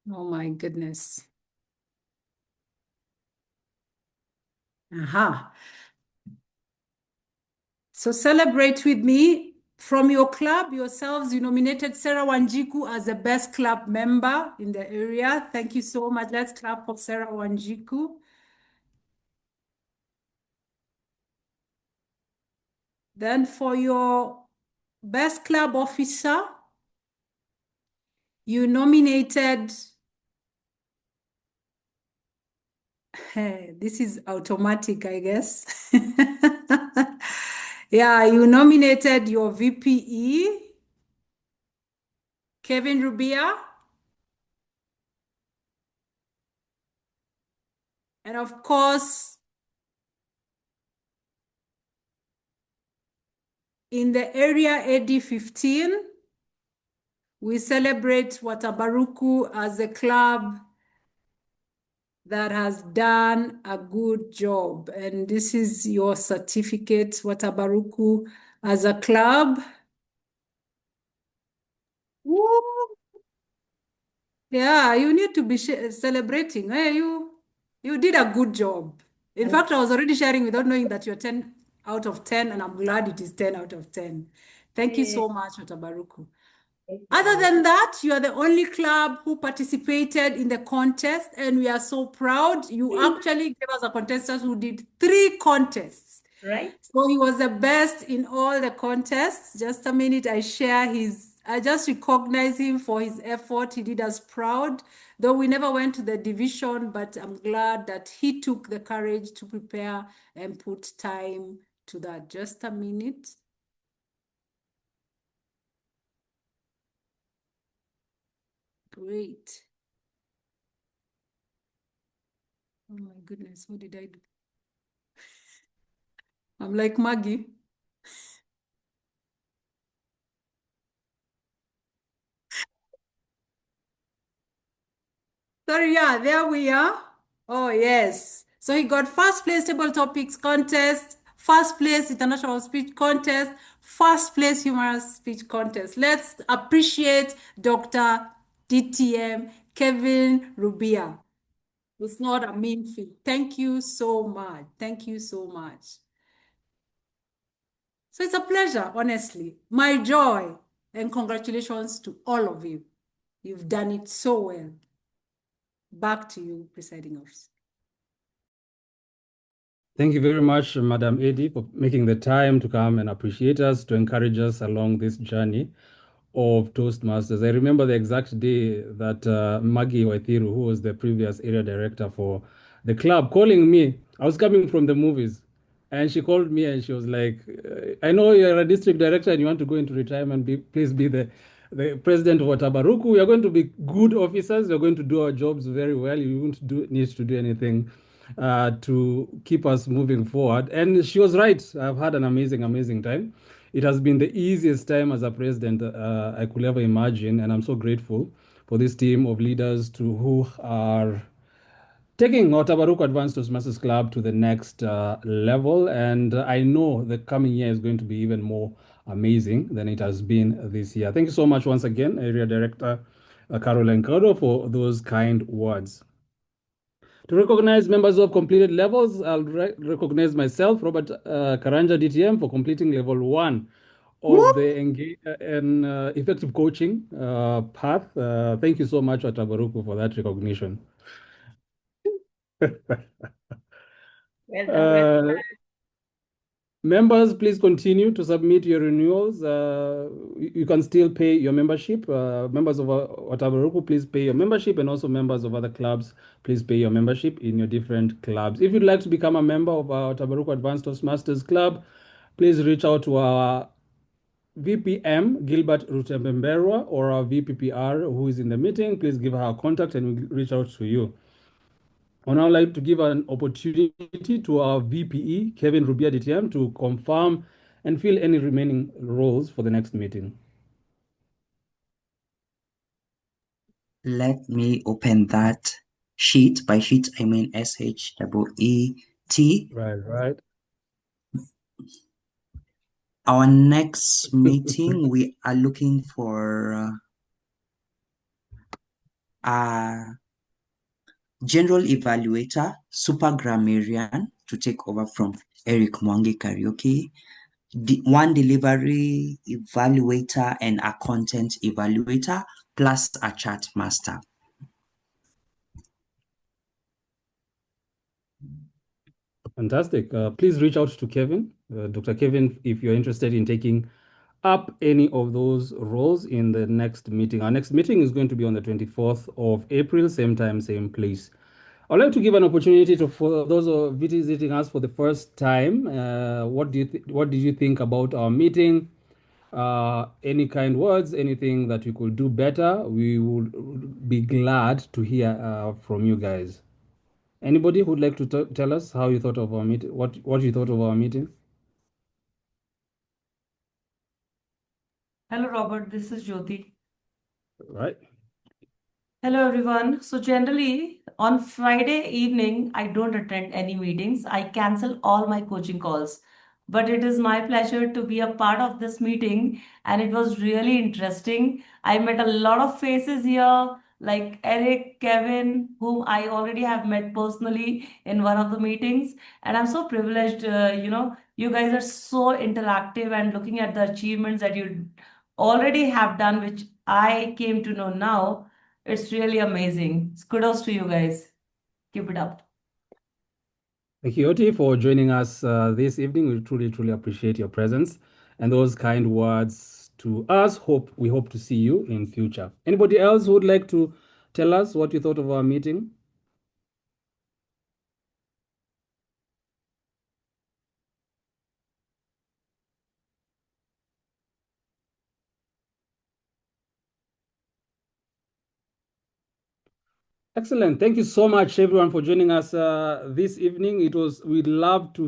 my goodness. Aha. So celebrate with me. From your club, yourselves, you nominated Sarah Wanjiku as the best club member in the area. Thank you so much. Let's clap for Sarah Wanjiku. Then for your best club officer, you nominated, this is automatic, I guess. Yeah, you nominated your VPE, Kevin Rubia. And of course, in the area AD15, we celebrate Watabaruku as a club that has done a good job. And this is your certificate, Watabaruku, as a club. Woo! Yeah, you need to be celebrating. Hey, you did a good job. In fact, I was already sharing without knowing that you're 10 out of 10, and I'm glad it is 10 out of 10. Thank you so much, Watabaruku. Other than that, you are the only club who participated in the contest, and we are so proud. You actually gave us a contestant who did 3 contests. Right. So he was the best in all the contests. Just a minute, I just recognize him for his effort. He did us proud, though we never went to the division, but I'm glad that he took the courage to prepare and put time to that. Just a minute. Great. Oh my goodness, what did I do? I'm like Maggy. Sorry, yeah, there we are. Oh, yes. So he got first place table topics contest, first place international speech contest, first place humorous speech contest. Let's appreciate Dr. DTM Kevin Rubia. It's not a mean feat. Thank you so much. Thank you so much. So it's a pleasure, honestly. My joy, and congratulations to all of you. You've done it so well. Back to you, presiding officer. Thank you very much, Madam Edie, for making the time to come and appreciate us, to encourage us along this journey of Toastmasters. I remember the exact day that Maggy Waithiru, who was the previous area director for the club, calling me. I was coming from the movies, and she called me and she was like, I know you're a district director and you want to go into retirement. Please be the president of Watabaruku. We are going to be good officers. We're going to do our jobs very well. You won't need to do anything to keep us moving forward. And she was right. I've had an amazing, amazing time. It has been the easiest time as a president I could ever imagine, and I'm so grateful for this team of leaders who are taking Watabaruku Advanced Toastmasters Club to the next level. And I know the coming year is going to be even more amazing than it has been this year. Thank you so much once again, Area Director Caroline Kodo, for those kind words. To recognize members of completed levels, I'll recognize myself, Robert Karanja DTM, for completing level 1 of the effective coaching path. Thank you so much, Watabaruku, for that recognition. Well done. Members, please continue to submit your renewals. You can still pay your membership. Members of Watabaruku, please pay your membership, and also members of other clubs, please pay your membership in your different clubs. If you'd like to become a member of our Watabaruku Advanced Toastmasters Club, please reach out to our VPM, Gilbert Rutembemberwa, or our VPPR, who is in the meeting. Please give her a contact and we'll reach out to you. I would now like to give an opportunity to our VPE, Kevin Rubia DTM, to confirm and fill any remaining roles for the next meeting. Let me open that sheet. By sheet, I mean SHEET. Right. Our next meeting, we are looking for General Evaluator, Super Grammarian to take over from Eric Mwangi Kariuki, one Delivery Evaluator and a Content Evaluator, plus a Chat Master. Fantastic. Please reach out to Kevin, Dr. Kevin, if you're interested in taking up any of those roles in the next meeting. Our next meeting is going to be on the 24th of April, same time, same place. I'd like to give an opportunity for those who are visiting us for the first time. What did you think about our meeting? Any kind words, anything that we could do better? We would be glad to hear from you guys. Anybody who'd like to tell us how you thought of our meeting? What you thought of our meeting? Hello, Robert. This is Jyoti. Right. Hello, everyone. So generally, on Friday evening, I don't attend any meetings. I cancel all my coaching calls. But it is my pleasure to be a part of this meeting, and it was really interesting. I met a lot of faces here, like Eric, Kevin, whom I already have met personally in one of the meetings. And I'm so privileged, you guys are so interactive and looking at the achievements that you already have done, which I came to know now. It's really amazing. Kudos to you guys. Keep it up. Thank you, Oti, for joining us this evening. We truly, truly appreciate your presence and those kind words to us. We hope to see you in future. Anybody else who would like to tell us what you thought of our meeting? Excellent. Thank you so much, everyone, for joining us this evening. We'd love to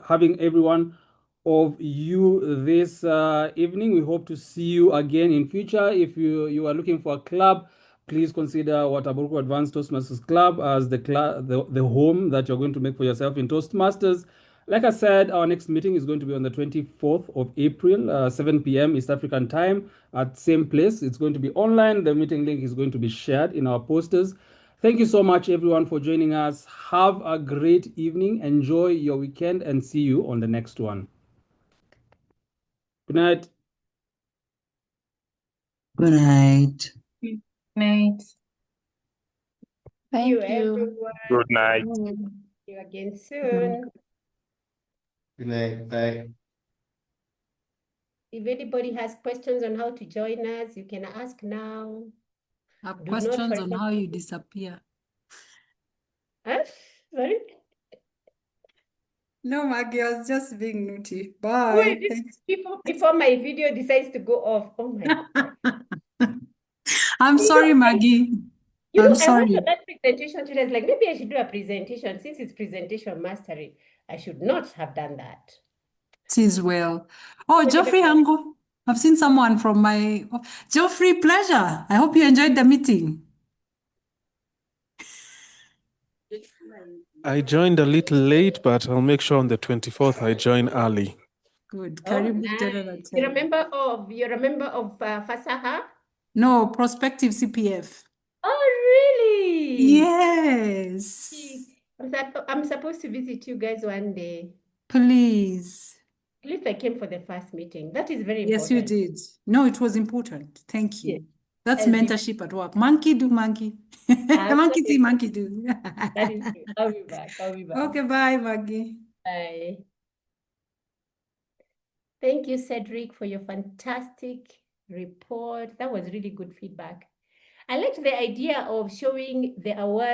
having everyone of you this evening. We hope to see you again in future. If you are looking for a club, please consider Watabaruku Advanced Toastmasters Club as the home that you're going to make for yourself in Toastmasters. Like I said, our next meeting is going to be on the 24th of April, 7 p.m. East African time at same place. It's going to be online. The meeting link is going to be shared in our posters. Thank you so much, everyone, for joining us. Have a great evening. Enjoy your weekend and see you on the next one. Good night. Good night. Good night. See you, everyone. Good night. See you again soon. Good night. Bye. If anybody has questions on how to join us, you can ask now. I have Do not questions on forget- how you disappear. Huh? Sorry? No, Maggie, I was just being naughty. Bye. Wait, before my video decides to go off. Oh my God. I'm sorry, Maggie. You know, I'm I sorry. went to that presentation today. I was like, maybe I should do a presentation. Since it's presentation mastery, I should not have done that. It is well. Oh, Geoffrey Ango. I've seen someone from my... Geoffrey, pleasure. I hope you enjoyed the meeting. I joined a little late, but I'll make sure on the 24th I join early. Good. Oh, Karibu nice. tena na You're a tena. member of Fasaha? No, prospective CPF. Oh, really? Yes. I'm supposed to visit you guys one day. Please. At least I came for the first meeting. That is very Yes, you important. did. No, it was important. Thank you. Yes. That's As you- mentorship at work. Monkey do monkey. Monkey see, monkey do. That is true. I'll be back. I'll be back. Okay, bye, Maggie. Bye. Thank you, Cedric, for your fantastic report. That was really good feedback. I liked the idea of showing the awards